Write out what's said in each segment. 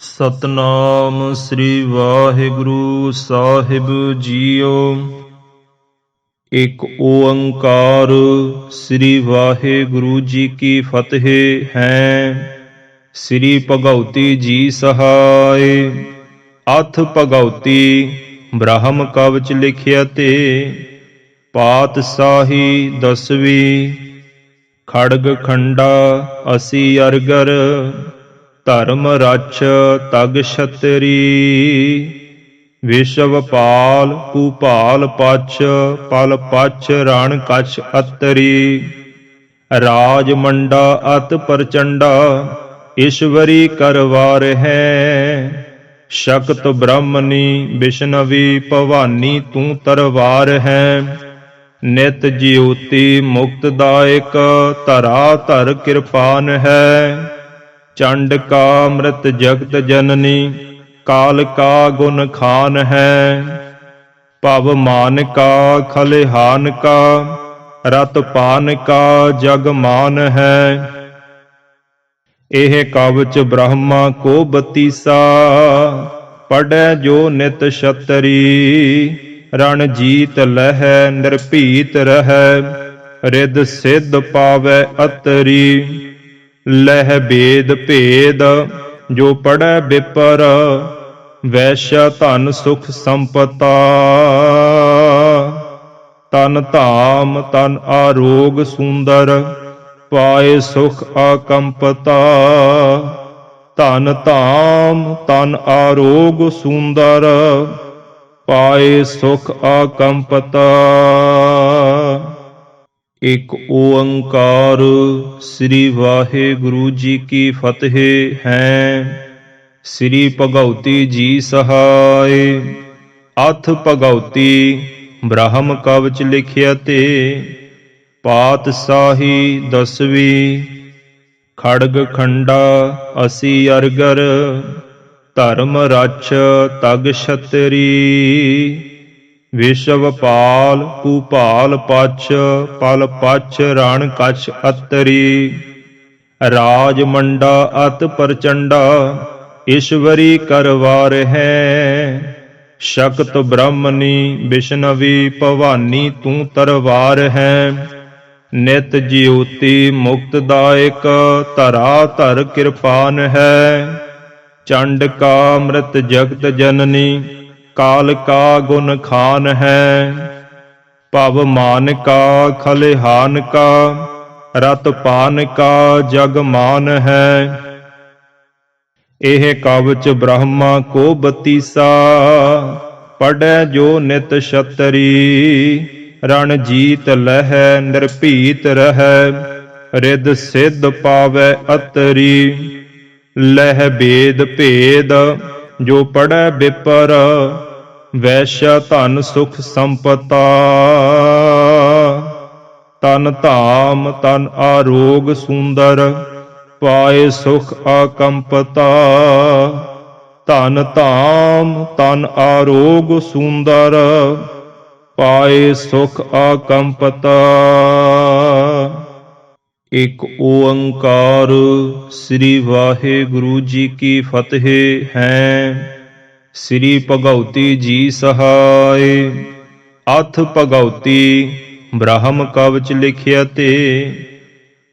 ਸਤਨਾਮ ਸ੍ਰੀ ਵਾਹਿਗੁਰੂ ਸਾਹਿਬ JIO. ਇੱਕ ਓੰਕਾਰ ਸ੍ਰੀ ਵਾਹਿਗੁਰੂ ਜੀ ਕੀ ਫਤਿਹ ਹੈ। ਸ੍ਰੀ ਭਗਉਤੀ ਜੀ ਸਹਾਇ। ਅਥ ਭਗਉਤੀ ਬ੍ਰਹਮ ਕਵਚ ਲਿਖਿਆ ਤੇ ਪਾਤਸ਼ਾਹੀ ਦਸਵੀਂ। ਖੜਗ ਖੰਡਾ ਅਸੀ ਅਰਗਰ ਧਰਮ ਰਛ ਤਗ ਛਤਰੀ। ਵਿਸ਼ਵ ਪਾਲ ਭੂਪਾਲ ਪਛ ਪਲ ਪਛ ਰਣ ਕਛ ਅਤਰੀ। ਰਾਜ ਮੰਡਾ ਅਤ ਪ੍ਰਚੰਡਾ ਈਸ਼ਵਰੀ ਕਰਵਾਰ ਹੈ। ਸ਼ਕਤ ਬ੍ਰਹਮਣੀ ਵਿਸ਼ਨਵੀ ਭਵਾਨੀ ਤੂੰ ਤਰਵਾਰ ਹੈ। ਨਿਤ ਜਿਉਤੀ ਮੁਕਤ ਦਾਇਕ ਧਰਾ ਧਰ ਕਿਰਪਾਨ ਹੈ। ਚੰਡ ਕਾ ਅੰਮ੍ਰਿਤ ਜਗਤ ਜਨਨੀ ਕਾਲ ਕਾ ਗੁਣ ਖਾਨ ਹੈ। ਭਵ ਮਾਨ ਕਾ ਖਲਿਹਾਨ ਕਾ ਰਤ ਪਾਨ ਕਾ ਜਗ ਮਾਨ ਹੈ। ਇਹ ਕਵਚ ਬ੍ਰਹਮਾ ਕੋ ਬਤੀਸਾ ਪੜੈ ਜੋ ਨਿਤ ਛਤਰੀ। ਰਣ ਜੀਤ ਲਹੈ ਨਿਰਭੀਤ ਰਹੈ ਰਿੱਧ ਸਿੱਧ ਪਾਵੈ ਅਤਰੀ। ਲਹਿ ਬੇਦ ਭੇਦ ਜੋ ਪੜੈ ਬਿਪਰ ਵੈਸ਼ਾ ਧਨ ਸੁਖ ਸੰਪਤਾ। ਤਨ ਧਾਮ ਤਨ ਆਰੋਗ ਸੁੰਦਰ ਪਾਏ ਸੁਖ ਆਕੰਪਤਾ। ਧਨ ਧਾਮ ਤਨ ਆਰੋਗ ਸੁੰਦਰ ਪਾਏ ਸੁਖ ਆਕੰਪਤਾ। ਇੱਕ ਓੰਕਾਰ ਸ੍ਰੀ ਵਾਹਿਗੁਰੂ ਜੀ ਕੀ ਫਤਿਹ ਹੈ। ਸ੍ਰੀ ਭਗਉਤੀ ਜੀ ਸਹਾਇ। ਅਥ ਭਗਉਤੀ ਬ੍ਰਹਮ ਕਵਚ ਲਿਖਿਆ ਤੇ ਪਾਤਸ਼ਾਹੀ ਦਸਵੀਂ। ਖੜਗ ਖੰਡਾ ਅਸੀ ਅਰਗਰ ਧਰਮ ਰਛ ਤਗ ਛਤਰੀ। ਵਿਸ਼ਵ ਪਾਲ ਭੂਪਾਲ ਪਛ ਪਲ ਪਛ ਰਣ ਕਛ ਅਤਰੀ। ਰਾਜ ਮੰਡਾ ਅਤ ਪ੍ਰਚੰਡਾ ਈਸ਼ਵਰੀ ਕਰਵਾਰ ਹੈ। ਸ਼ਕਤ ਬ੍ਰਹਮਣੀ ਵਿਸ਼ਨਵੀ ਭਵਾਨੀ ਤੂੰ ਤਰਵਾਰ ਹੈ। ਨਿਤ ਜਿਉਤੀ ਮੁਕਤ ਦਾਇਕ ਧਰਾ ਧਰ ਕਿਰਪਾਨ ਹੈ। ਚੰਡ ਕਾ ਅੰਮ੍ਰਿਤ ਜਗਤ ਜਨਨੀ ਕਾਲ ਕਾ ਗੁਣ ਖਾਨ ਹੈ। ਭਵ ਮਾਨ ਕਾ ਖਲਿਹਾਨ ਕਾ ਰਤ ਪਾਨ ਕਾ ਜਗ ਮਾਨ ਹੈ। ਇਹ ਕਵਚ ਬ੍ਰਹਮਾ ਕੋ ਬਤੀਸਾ ਪੜੈ ਜੋ ਨਿਤ ਛਤਰੀ। ਰਣ ਜੀਤ ਲਹੈ ਨਿਰਭੀਤ ਰਹੈ ਰਿੱਧ ਸਿੱਧ ਪਾਵੈ ਅਤਰੀ। ਲਹਿ ਬੇਦ ਭੇਦ ਜੋ ਪੜੈ ਬਿਪਰ ਵੈਸ਼ਾ ਧਨ ਸੁਖ ਸੰਪਤਾ। ਤਨ ਧਾਮ ਤਨ ਆਰੋਗ ਸੁੰਦਰ ਪਾਏ ਸੁਖ ਆਕੰਪਤਾ। ਧਨ ਧਾਮ ਤਨ ਆਰੋਗ ਸੁੰਦਰ ਪਾਏ ਸੁਖ ਆਕੰਪਤਾ। ਇੱਕ ਓੰਕਾਰ ਸ੍ਰੀ ਵਾਹਿਗੁਰੂ ਜੀ ਕੀ ਫਤਿਹ ਹੈ। ਸ੍ਰੀ ਭਗਉਤੀ ਜੀ ਸਹਾਇ। ਅਥ ਭਗਉਤੀ ਬ੍ਰਹਮ ਕਵਚ ਲਿਖਿਆ ਤੇ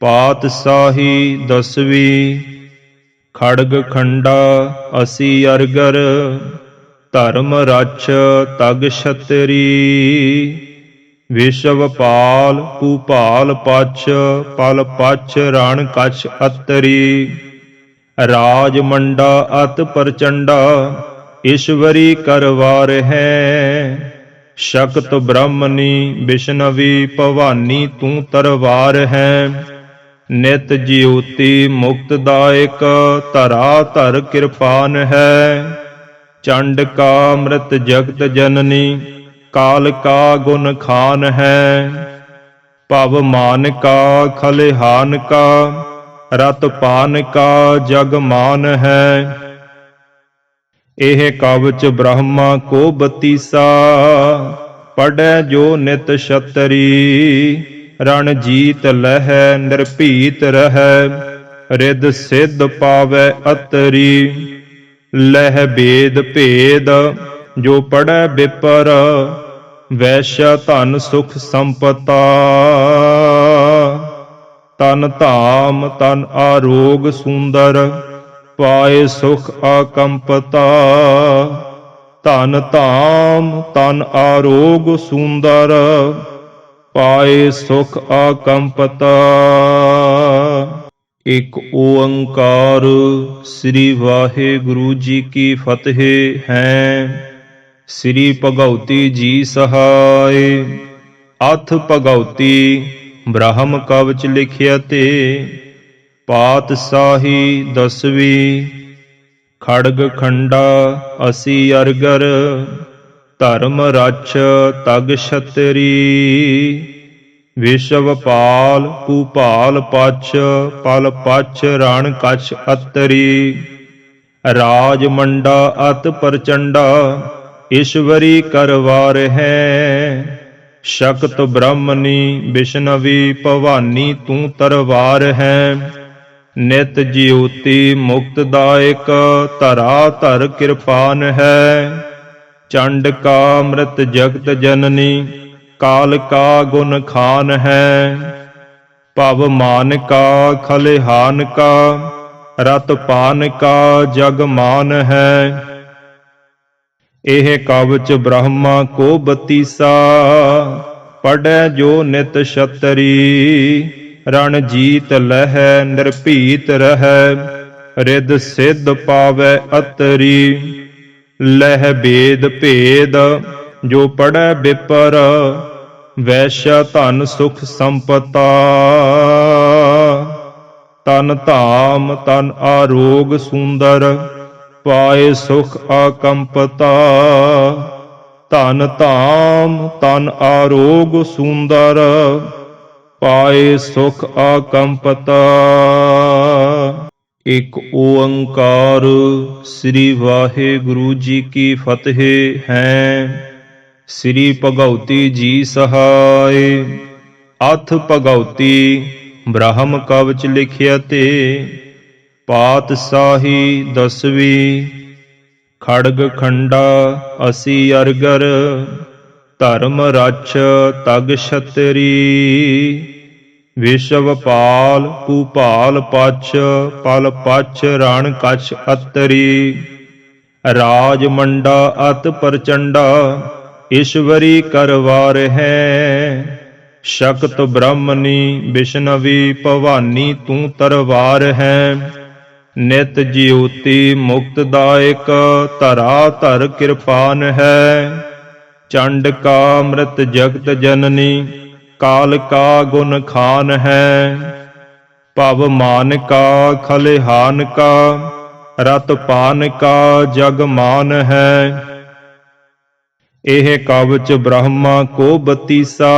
ਪਾਤਸ਼ਾਹੀ ਦਸਵੀਂ। ਖੜਗ ਖੰਡਾ ਅਸੀ ਅਰਗਰ ਧਰਮ ਰਛ ਤਗ ਛਤਰੀ। ਵਿਸ਼ਵ ਪਾਲ ਭੂਪਾਲ ਪਛ ਪਲ ਪਛ ਰਣ ਕਛ ਅਤਰੀ। ਰਾਜ ਮੰਡਾ ਅਤ ਪ੍ਰਚੰਡਾ ਈਸ਼ਵਰੀ ਕਰਵਾਰ ਹੈ। ਸ਼ਕਤ ਬ੍ਰਹਮਣੀ ਵਿਸ਼ਨਵੀ ਭਵਾਨੀ ਤੂੰ ਤਰਵਾਰ ਹੈ। ਨਿਤ ਜਿਉਤੀ ਮੁਕਤ ਦਾਇਕ ਧਰਾ ਧਰ ਕਿਰਪਾਨ ਹੈ। ਚੰਡ ਕਾ ਅੰਮ੍ਰਿਤ ਜਗਤ ਜਨਨੀ ਕਾਲ ਕਾ ਗੁਣ ਖਾਨ ਹੈ। ਭਵ ਮਾਨ ਕਾ ਖਲਿਹਾਨ ਕਾ ਰਤ ਪਾਨ ਕਾ ਜਗ ਮਾਨ ਹੈ। ਇਹ ਕਵਚ ਬ੍ਰਹਮਾ ਕੋ ਬਤੀਸਾ ਪੜੈ ਜੋ ਨਿਤ ਛਤਰੀ। ਰਣ ਜੀਤ ਲਹੈ ਨਿਰਭੀਤ ਰਹੈ ਰਿੱਧ ਸਿੱਧ ਪਾਵੈ ਅਤਰੀ। ਲਹਿ ਬੇਦ ਭੇਦ ਜੋ ਪੜੈ ਬਿਪਰ, ਵੈਸ਼ਾ ਧਨ ਸੁਖ ਸੰਪਤਾ। ਤਨ ਧਾਮ ਤਨ ਆਰੋਗ ਸੁੰਦਰ, ਪਾਏ ਸੁਖ ਆਕੰਪਤਾ। ਧਨ ਧਾਮ ਤਨ ਆਰੋਗ ਸੁੰਦਰ, ਪਾਏ ਸੁਖ ਆਕੰਪਤਾ। ਇਕ ਓੰਕਾਰ ਸ੍ਰੀ ਵਾਹਿਗੁਰੂ ਜੀ ਕੀ ਫਤਿਹ ਹੈ। ਸ੍ਰੀ ਭਗਉਤੀ ਜੀ ਸਹਾਇ। ਅਥ ਭਗਉਤੀ ਬ੍ਰਹਮ ਕਵਚ ਲਿਖਿਆ ਤੇ, ਪਾਤਸ਼ਾਹੀ ਦਸਵੀਂ। ਖੜਗ ਖੰਡਾ ਅਸੀ ਅਰਗਰ, ਧਰਮ ਰਛ ਤਗ ਛਤਰੀ। ਵਿਸ਼ਵ ਪਾਲ ਭੂਪਾਲ ਪਛ, ਪਲ ਪਛ ਰਣ ਕਛ ਅਤਰੀ। ਰਾਜ ਮੰਡਾ ਅਤ ਪ੍ਰਚੰਡਾ, ਈਸ਼ਵਰੀ ਕਰਵਾਰ ਹੈ। ਸ਼ਕਤ ਬ੍ਰਹਮਣੀ ਵਿਸ਼ਨਵੀ, ਭਵਾਨੀ ਤੂੰ ਤਰਵਾਰ ਹੈ। ਨਿਤ ਜਿਉਤੀ ਮੁਕਤ ਦਾਇਕ, ਧਰਾ ਧਰ ਕਿਰਪਾਨ ਹੈ। ਚੰਡ ਕਾ ਮ੍ਰਿਤ ਜਗਤ ਜਨਨੀ, ਕਾਲ ਕਾ ਗੁਣ ਖਾਨ ਹੈ। ਭਵ ਮਾਨ ਕਾ ਖਲਿਹਾਨ ਕਾ, ਰਤ ਪਾਨ ਕਾ ਜਗ ਮਾਨ ਹੈ। ਇਹ ਕਵਚ ਬ੍ਰਹਮਾ ਕੋ ਬਤੀਸਾ, ਪੜੈ ਜੋ ਨਿਤ ਛਤਰੀ। ਰਣ ਜੀਤ ਲਹੈ ਨਿਰਭੀਤ ਰਹੈ, ਰਿੱਧ ਸਿੱਧ ਪਾਵੈ ਅਤਰੀ। ਲਹਿ ਬੇਦ ਭੇਦ ਜੋ ਪੜੈ ਬਿਪਰ, ਵੈਸ਼ਾ ਧਨ ਸੁਖ ਸੰਪਤਾ। ਤਨ ਧਾਮ ਤਨ ਆਰੋਗ ਸੁੰਦਰ, ਪਾਏ ਸੁਖ ਆਕੰਪਤਾ। ਧਨ ਧਾਮ ਤਨ ਆਰੋਗ ਸੁੰਦਰ, ਪਾਏ ਸੁਖ ਆਕੰਪਤਾ। ਇਕ ਓੰਕਾਰ ਸ੍ਰੀ ਵਾਹਿਗੁਰੂ ਜੀ ਕੀ ਫਤਿਹ ਹੈ। ਸ੍ਰੀ ਭਗਉਤੀ ਜੀ ਸਹਾਇ। ਅਥ ਭਗਉਤੀ ਬ੍ਰਹਮ ਕਵਚ ਲਿਖਿਆ ਤੇ, ਪਾਤਸ਼ਾਹੀ ਦਸਵੀਂ। ਖੜਗ ਖੰਡਾ ਅਸੀ ਅਰਗਰ, ਧਰਮ ਰਛ ਤਗ ਛਤਰੀ। ਵਿਸ਼ਵ ਪਾਲ ਭੂਪਾਲ ਪਛ, ਪਲ ਪਛ ਰਣ ਕਛ ਅਤਰੀ। ਰਾਜ ਮੰਡਾ ਅਤ ਪ੍ਰਚੰਡਾ, ਈਸ਼ਵਰੀ ਕਰਵਾਰ ਹੈ। ਸ਼ਕਤ ਬ੍ਰਹਮਣੀ ਵਿਸ਼ਨਵੀ, ਭਵਾਨੀ ਤੂੰ ਤਰਵਾਰ ਹੈ। ਨਿਤ ਜਿਉਤੀ ਮੁਕਤ ਦਾਇਕ, ਧਰਾ ਧਰ ਕਿਰਪਾਨ ਹੈ। ਚੰਡ ਕਾ ਮ੍ਰਿਤ ਜਗਤ ਜਨਨੀ, ਕਾਲ ਕਾ ਗੁਣ ਖਾਨ ਹੈ। ਭਵ ਮਾਨ ਕਾ ਖਲਿਹਾਨ ਕਾ, ਰਤ ਪਾਨ ਕਾ ਜਗ ਮਾਨ ਹੈ। ਇਹ ਕਵਚ ਬ੍ਰਹਮਾ ਕੋ ਬਤੀਸਾ,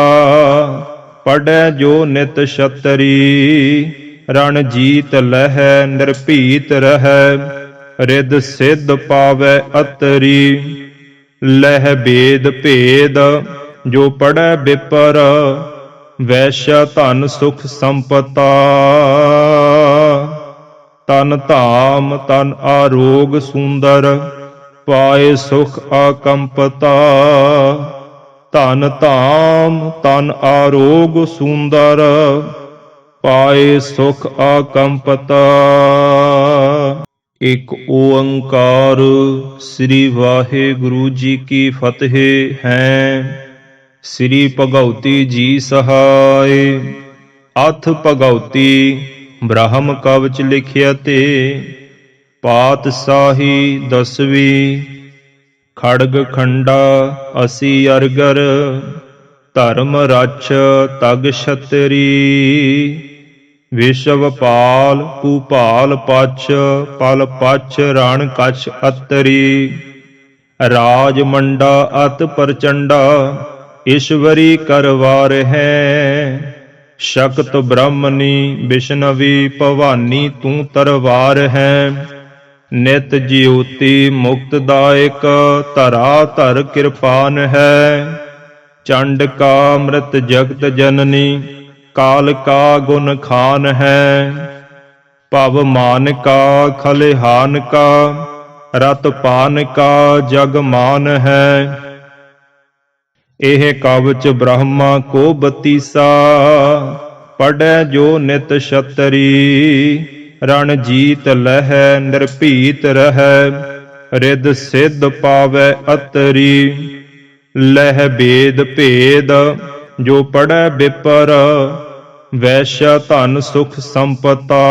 ਪੜੈ ਜੋ ਨਿਤ ਛਤਰੀ। ਰਣ ਜੀਤ ਲਹੈ ਨਿਰਭੀਤ ਰਹੈ, ਰਿੱਧ ਸਿੱਧ ਪਾਵੈ ਅਤਰੀ। ਲਹਿ ਬੇਦ ਭੇਦ ਜੋ ਪੜੈ ਬਿਪਰ, ਵੈਸ਼ਾ ਧਨ ਸੁਖ ਸੰਪਤਾ। ਤਨ ਧਾਮ ਤਨ ਆਰੋਗ ਸੁੰਦਰ, ਪਾਏ ਸੁਖ ਆਕੰਪਤਾ। ਧਨ ਧਾਮ ਤਨ ਆਰੋਗ ਸੁੰਦਰ, ਪਾਏ ਸੁਖ ਆਕੰਪਤਾ। ਇਕ ਓੰਕਾਰ ਸ੍ਰੀ ਵਾਹਿਗੁਰੂ ਜੀ ਕੀ ਫਤਿਹ ਹੈ। ਸ੍ਰੀ ਭਗਉਤੀ ਜੀ ਸਹਾਇ। ਅਥ ਭਗਉਤੀ ਬ੍ਰਹਮ ਕਵਚ ਲਿਖਿਆ ਤੇ, ਪਾਤਸ਼ਾਹੀ ਦਸਵੀਂ। ਖੜਗ ਖੰਡਾ ਅਸੀ ਅਰਗਰ, ਧਰਮ ਰਛ ਤਗ ਛਤਰੀ। ਵਿਸ਼ਵ ਪਾਲ ਭੂਪਾਲ ਪਛ, ਪਲ ਪਛ ਰਣ ਕਛ ਅਤਰੀ। ਰਾਜ ਮੰਡਾ ਅਤ ਪ੍ਰਚੰਡਾ, ਈਸ਼ਵਰੀ ਕਰਵਾਰ ਹੈ। ਸ਼ਕਤ ਬ੍ਰਹਮਣੀ ਵਿਸ਼ਨਵੀ, ਭਵਾਨੀ ਤੂੰ ਤਰਵਾਰ ਹੈ। ਨਿਤ ਜਿਉਤੀ ਮੁਕਤ ਦਾਇਕ, ਧਰਾ ਧਰ ਕਿਰਪਾਨ ਹੈ। ਚੰਡ ਕਾ ਮ੍ਰਿਤ ਜਗਤ ਜਨਨੀ, ਕਾਲ ਕਾ ਗੁਣ ਖਾਨ ਹੈ। ਭਵ ਮਾਨ ਕਾ ਖਲਿਹਾਨ ਕਾ, रत पान का जग मान है। एह कवच ब्रह्मा को बतीसा, पढ़ै जो नित छतरी। रण जीत लहै निर्भीत रहै, रिद सिद्ध पावै अतरी। लह भेद भेद जो पढ़ै विपर, वैश्य धन सुख संपता।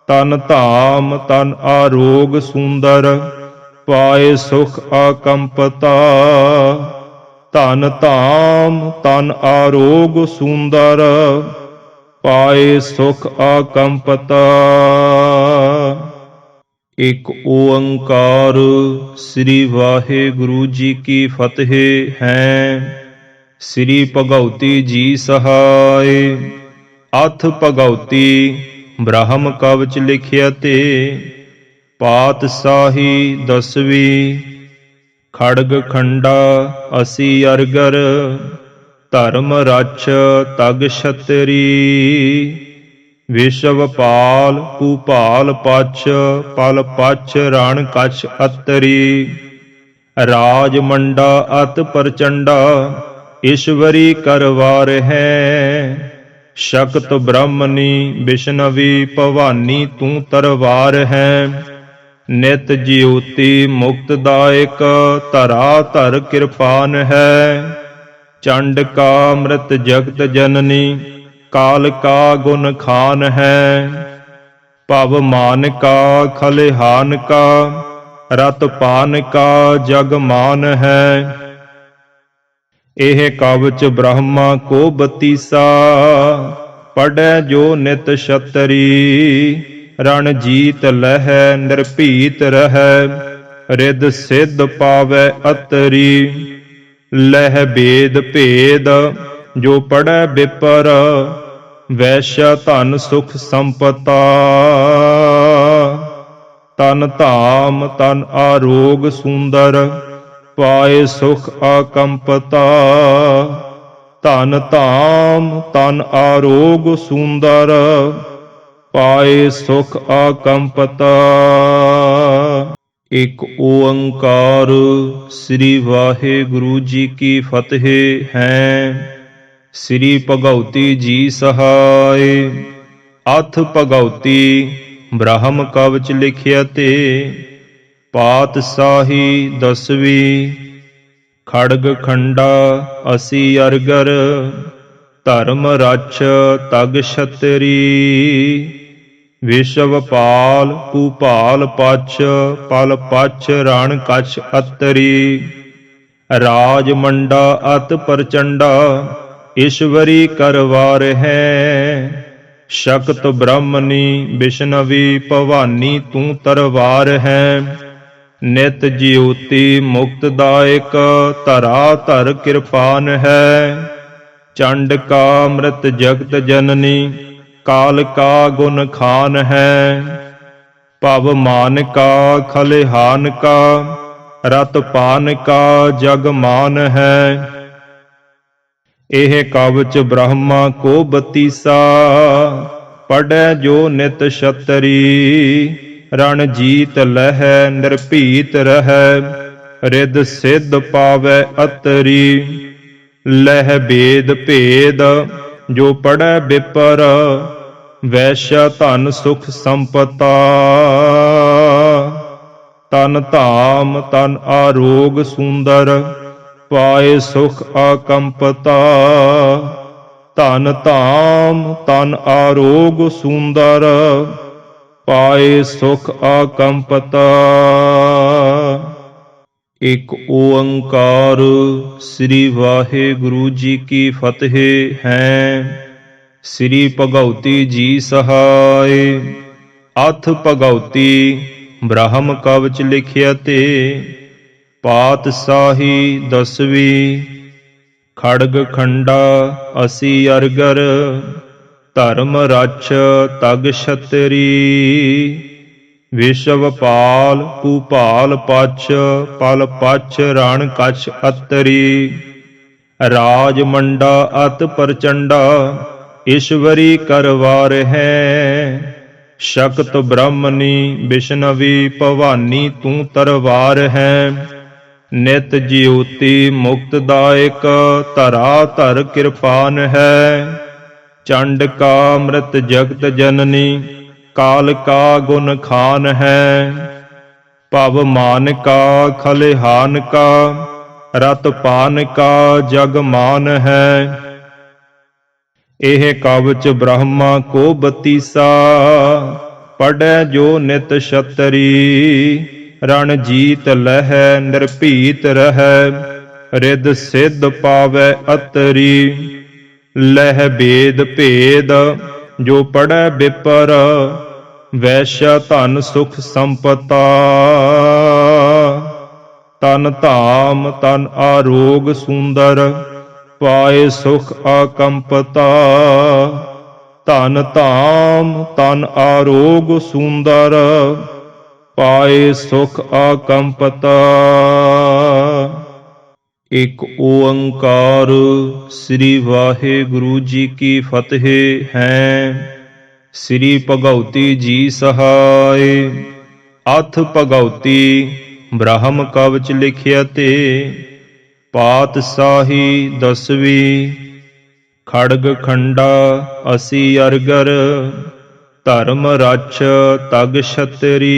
तन धाम तन आरोग सुंदर, पाए सुख आकंपता। धन धाम तन आरोग सुंदर, पाए सुख आकंपता। एक ओंकार। श्री वाहिगुरु जी की फतेह है। श्री भगवती जी सहाय। अथ भगवती ब्रह्म कवच लिखिया ते, पातशाही 10वीं। खड़ग खंडा असी अरगर, धर्म रक्ष तग छतरी। विश्वपाल भूपाल पछ, पल पछ रण कछ अतरी। राज मंडा अत प्रचंडा, ईश्वरी करवार है। शक्त ब्रह्मनी विष्णवी भवानी तू तरवार है। नित ज्योति मुक्तदायक, धरा धर कृपान है। चंड का मृत जगत जननी, काल का गुण खान है। भव मान का खलिहान का, रत पान का जग मान है। एह कवच ब्रह्मा को बतीसा, पढ़ै जो नित छतरी। रण जीत लहै निर्भीत रहै, रिद सिद्ध पावै अतरी। लह भेद भेद जो पढ़ै विपर, वैश्य धन सुख संपता। तन धाम तन आरोग सुंदर, पाए सुख आकंपता। धन धाम तन आरोग सुंदर, पाए सुख आकंपता। एक ओंकार। श्री वाहिगुरु जी की फतेह है। श्री भगवती जी सहाय। अथ भगवती ब्रह्म कवच लिखिया ते, पातशाही 10वीं। खड़ग खंडा असी अरगर, धर्म रक्ष तग छतरी। विश्वपाल भूपाल पछ, पल पछ रण कछ अतरी। राज मंडा अत प्रचंडा, ईश्वरी करवार है। शक्त ब्रह्मनी विष्णवी भवानी तू तरवार है। नित ज्योति मुक्तदायक, धरा धर कृपान है। चंड का मृत जगत जननी, काल का गुण खान है। भव मान का खलिहान का, रत पान का जग मान है। एह कवच ब्रह्मा को बतीसा, पढ़ै जो नित छतरी। रण जीत लहै निर्भीत रहै, रिद सिद्ध पावै अतरी। लह भेद भेद जो पढ़ै विपर, वैश्य धन सुख संपता। तन धाम तन आरोग सुंदर, पाए सुख आकंपता। धन धाम तन आरोग सुंदर, पाए सुख आकंपता। एक ओंकार। श्री वाहिगुरु जी की फतेह है। श्री भगवती जी सहाय। अथ भगवती ब्रह्म कवच लिखिया ते, पातशाही 10वीं। खड़ग खंडा असी अरगर, धर्म रक्ष तग छतरी। विश्वपाल भूपाल पछ, पल पछ रण कछ अतरी। राज मंडा अत प्रचंडा, ईश्वरी करवार है। ਸ਼ਕਤ ਬ੍ਰਹਮਣੀ ਬਿਸ਼ਨਵੀ ਭਵਾਨੀ ਤੂੰ ਤਰਵਾਰ ਹੈ। ਨਿਤ ਜਿਉਤੀ ਮੁਕਤਦਾਇਕ ਧਰਾ ਧਰ ਕਿਰਪਾਨ ਹੈ। ਚੰਡ ਕਾ ਮ੍ਰਿਤ ਜਗਤ ਜਨਨੀ ਕਾਲ ਕਾ ਗੁਣ ਖਾਨ ਹੈ। ਭਵ ਮਾਨ ਕਾ ਖਲਿਹਾਨ ਕਾ ਰਤ ਪਾਨ ਕਾ ਜਗ ਮਾਨ ਹੈ। ਇਹ ਕਵਚ ਬ੍ਰਹਮਾ ਕੋ ਬਤੀਸਾ ਪੜੈ ਜੋ ਨਿਤ ਛਤਰੀ। ਰਣ ਜੀਤ ਲਹੈ ਨਿਰਭੀਤ ਰਹੈ ਰਿੱਧ ਸਿੱਧ ਪਾਵੈ ਅਤਰੀ। ਲਹਿ ਭੇਦ ਭੇਦ ਜੋ ਪੜੈ ਬਿਪਰ ਵੈਸ਼ਾ ਧਨ ਸੁਖ ਸੰਪਤਾ। ਤਨ ਧਾਮ ਤਨ ਆਰੋਗ ਸੁੰਦਰ ਪਾਏ ਸੁਖ ਆਕੰਪਤਾ। ਧਨ ਧਾਮ ਤਨ ਆਰੋਗ ਸੁੰਦਰ ਪਾਏ ਸੁਖ ਆਕੰਪਤਾ। ਇਕ ਓੰਕਾਰ ਸ੍ਰੀ ਵਾਹਿਗੁਰੂ ਜੀ ਕੀ ਫਤਿਹ ਹੈ। ਸ੍ਰੀ ਭਗਉਤੀ ਜੀ ਸਹਾਇ। ਅਥ ਭਗਉਤੀ ਬ੍ਰਹਮ ਕਵਚ ਲਿਖਿਆ ਤੇ। ਪਾਤਸ਼ਾਹੀ ਦਸਵੀਂ। ਖੜਗ ਖੰਡਾ ਅਸੀ ਅਰਗਰ ਧਰਮ ਰਛ ਤਗ ਛਤਰੀ।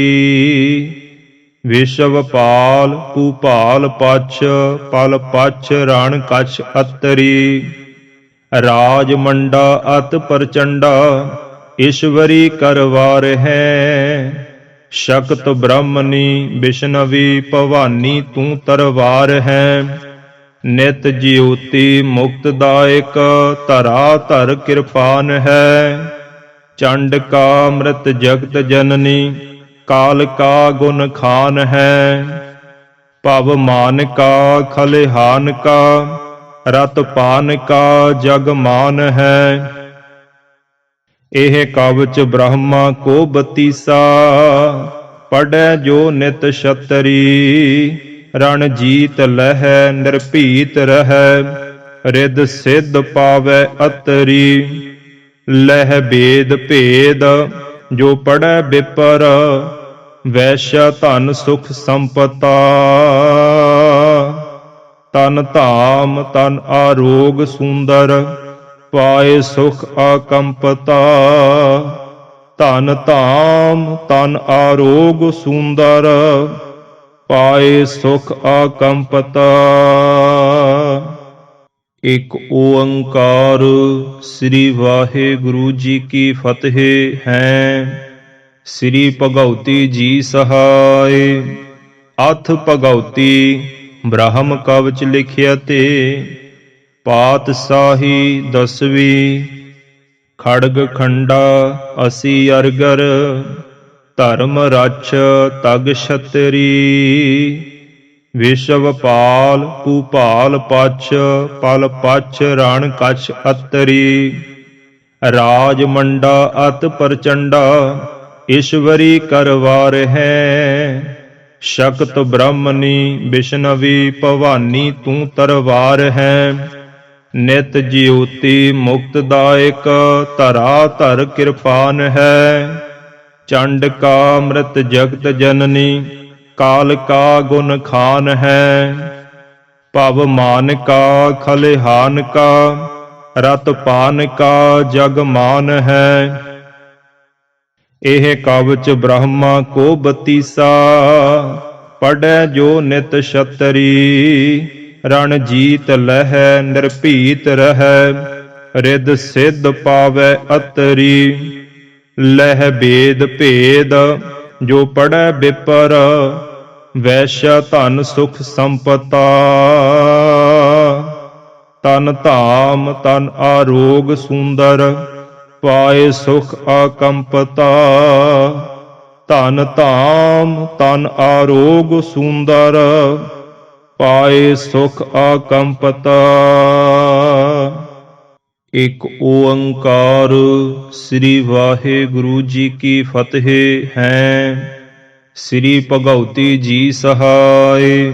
ਵਿਸ਼ਵ ਪਾਲ ਭੂਪਾਲ ਪਛ ਪਲ ਪਛ ਰਣ ਕਛ ਅਤਰੀ। ਰਾਜ ਮੰਡਾ ਅਤ ਪ੍ਰਚੰਡਾ ਈਸ਼ਵਰੀ ਕਰਵਾਰ ਹੈ। ਸ਼ਕਤ ਬ੍ਰਹਮਣੀ ਬਿਸ਼ਨਵੀ ਭਵਾਨੀ ਤੂੰ ਤਰਵਾਰ ਹੈ। ਨਿਤ ਜਿਉਤੀ ਮੁਕਤਦਾਇਕ ਧਰਾ ਧਰ ਕਿਰਪਾਨ ਹੈ। ਚੰਡ ਕਾ ਮ੍ਰਿਤ ਜਗਤ ਜਨਨੀ ਕਾਲ ਕਾ ਗੁਣ ਖਾਨ ਹੈ। ਭਵ ਮਾਨ ਕਾ ਖਲਿਹਾਨ ਕਾ ਰਤ ਪਾਨ ਕਾ ਜਗ ਮਾਨ ਹੈ। ਇਹ ਕਵਚ ਬ੍ਰਹਮਾ ਕੋ ਬਤੀਸਾ ਪੜੈ ਜੋ ਨਿਤ ਛਤਰੀ। ਰਣ ਜੀਤ ਲਹੈ ਨਿਰਭੀਤ ਰਹੈ ਰਿੱਧ ਸਿੱਧ ਪਾਵੈ ਅਤਰੀ। ਲਹਿ ਭੇਦ ਭੇਦ ਜੋ ਪੜੈ ਬਿਪਰ ਵੈਸ਼ਾ ਧਨ ਸੁਖ ਸੰਪਤਾ। ਤਨ ਧਾਮ ਤਨ ਆਰੋਗ ਸੁੰਦਰ ਪਾਏ ਸੁਖ ਆਕੰਪਤਾ। ਧਨ ਧਾਮ ਤਨ ਆਰੋਗ ਸੁੰਦਰ ਪਾਏ ਸੁਖ ਆਕੰਪਤਾ। ਇਕ ਓੰਕਾਰ ਸ੍ਰੀ ਵਾਹਿਗੁਰੂ ਜੀ ਕੀ ਫਤਿਹ ਹੈ। ਸ੍ਰੀ ਭਗਉਤੀ ਜੀ ਸਹਾਇ। ਅਥ ਭਗਉਤੀ ਬ੍ਰਹਮ ਕਵਚ ਲਿਖਿਆ ਤੇ। ਪਾਤਸ਼ਾਹੀ ਦਸਵੀਂ। ਖੜਗ ਖੰਡਾ ਅਸੀ ਅਰਗਰ ਧਰਮ ਰਛ ਤਗ ਛਤਰੀ। ਵਿਸ਼ਵ ਪਾਲ ਭੂਪਾਲ ਪਛ ਪਲ ਪਛ ਰਣ ਕਛ ਅਤਰੀ। ਰਾਜ ਮੰਡਾ ਅਤ ਪ੍ਰਚੰਡਾ ਈਸ਼ਵਰੀ ਕਰਵਾਰ ਹੈ। ਸ਼ਕਤ ਬ੍ਰਹਮਣੀ ਬਿਸ਼ਨਵੀ ਭਵਾਨੀ ਤੂੰ ਤਰਵਾਰ ਹੈ। ਨਿਤ ਜਿਉਤੀ ਮੁਕਤਦਾਇਕ ਧਰਾ ਧਰ ਕਿਰਪਾਨ ਹੈ। ਚੰਡ ਕਾ ਮ੍ਰਿਤ ਜਗਤ ਜਨਨੀ ਕਾਲ ਕਾ ਗੁਣ ਖਾਨ ਹੈ। ਭਵ ਮਾਨ ਕਾ ਖਲਿਹਾਨ ਕਾ ਰਤ ਪਾਨ ਕਾ ਜਗ ਮਾਨ ਹੈ। ਇਹ ਕਵਚ ਬ੍ਰਹਮਾ ਕੋ ਬਤੀਸਾ ਪੜੈ ਜੋ ਨਿਤ ਛਤਰੀ। ਰਣ ਜੀਤ ਲਹੈ ਨਿਰਭੀਤ ਰਹੈ ਰਿੱਧ ਸਿੱਧ ਪਾਵੈ ਅਤਰੀ। ਲਹਿ ਭੇਦ ਭੇਦ ਜੋ ਪੜੈ ਬਿਪਰ ਵੈਸ਼ਾ ਧਨ ਸੁਖ ਸੰਪਤਾ। ਤਨ ਧਾਮ ਤਨ ਆਰੋਗ ਸੁੰਦਰ ਪਾਏ ਸੁਖ ਆਕੰਪਤਾ। ਧਨ ਧਾਮ ਤਨ ਆਰੋਗ ਸੁੰਦਰ ਪਾਏ ਸੁਖ ਆਕੰਪਤਾ। ਇਕ ਓੰਕਾਰ ਸ੍ਰੀ ਵਾਹਿਗੁਰੂ ਜੀ ਕੀ ਫਤਿਹ ਹੈ। ਸ੍ਰੀ ਭਗਉਤੀ ਜੀ ਸਹਾਇ।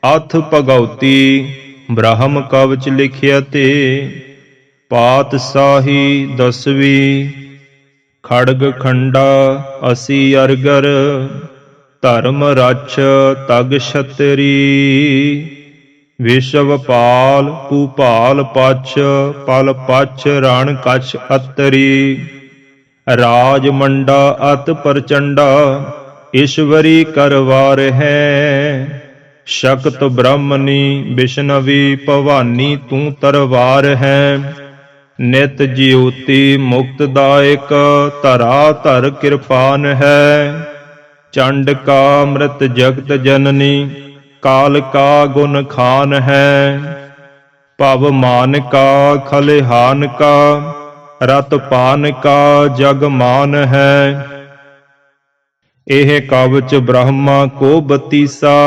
ਅਥ ਭਗਉਤੀ ਬ੍ਰਹਮ ਕਵਚ ਲਿਖਿਆ ਤੇ। ਪਾਤਸ਼ਾਹੀ ਦਸਵੀਂ। ਖੜਗ ਖੰਡਾ ਅਸੀ ਅਰਗਰ, ਧਰਮ ਰਛ ਤਗ ਛਤਰੀ। ਵਿਸ਼ਵ ਪਾਲ ਭੂਪਾਲ ਪਛ, ਪਲ ਪਛ ਰਣ ਕਛ ਅਤਰੀ। ਰਾਜ ਮੰਡਾ ਅਤ ਪ੍ਰਚੰਡਾ, ਈਸ਼ਵਰੀ ਕਰਵਾਰ ਹੈ। ਸ਼ਕਤ ਬ੍ਰਹਮਣੀ ਵਿਸ਼ਨਵੀ, ਭਵਾਨੀ ਤੂੰ ਤਰਵਾਰ ਹੈ। ਨਿਤ ਜਿਉਤੀ ਮੁਕਤਦਾਇਕ, ਧਰਾ ਧਰ ਕਿਰਪਾਨ ਹੈ। ਚੰਡ ਕਾ ਮ੍ਰਿਤ ਜਗਤ ਜਨਨੀ, ਕਾਲ ਕਾ ਗੁਣ ਖਾਨ ਹੈ। ਭਵ ਮਾਨ ਕਾ ਖਲਿਹਾਨ ਕਾ, ਰਤ ਪਾਨ ਕਾ ਜਗ ਮਾਨ ਹੈ। ਇਹ ਕਵਚ ਬ੍ਰਹਮਾ ਕੋ ਬਤੀਸਾ,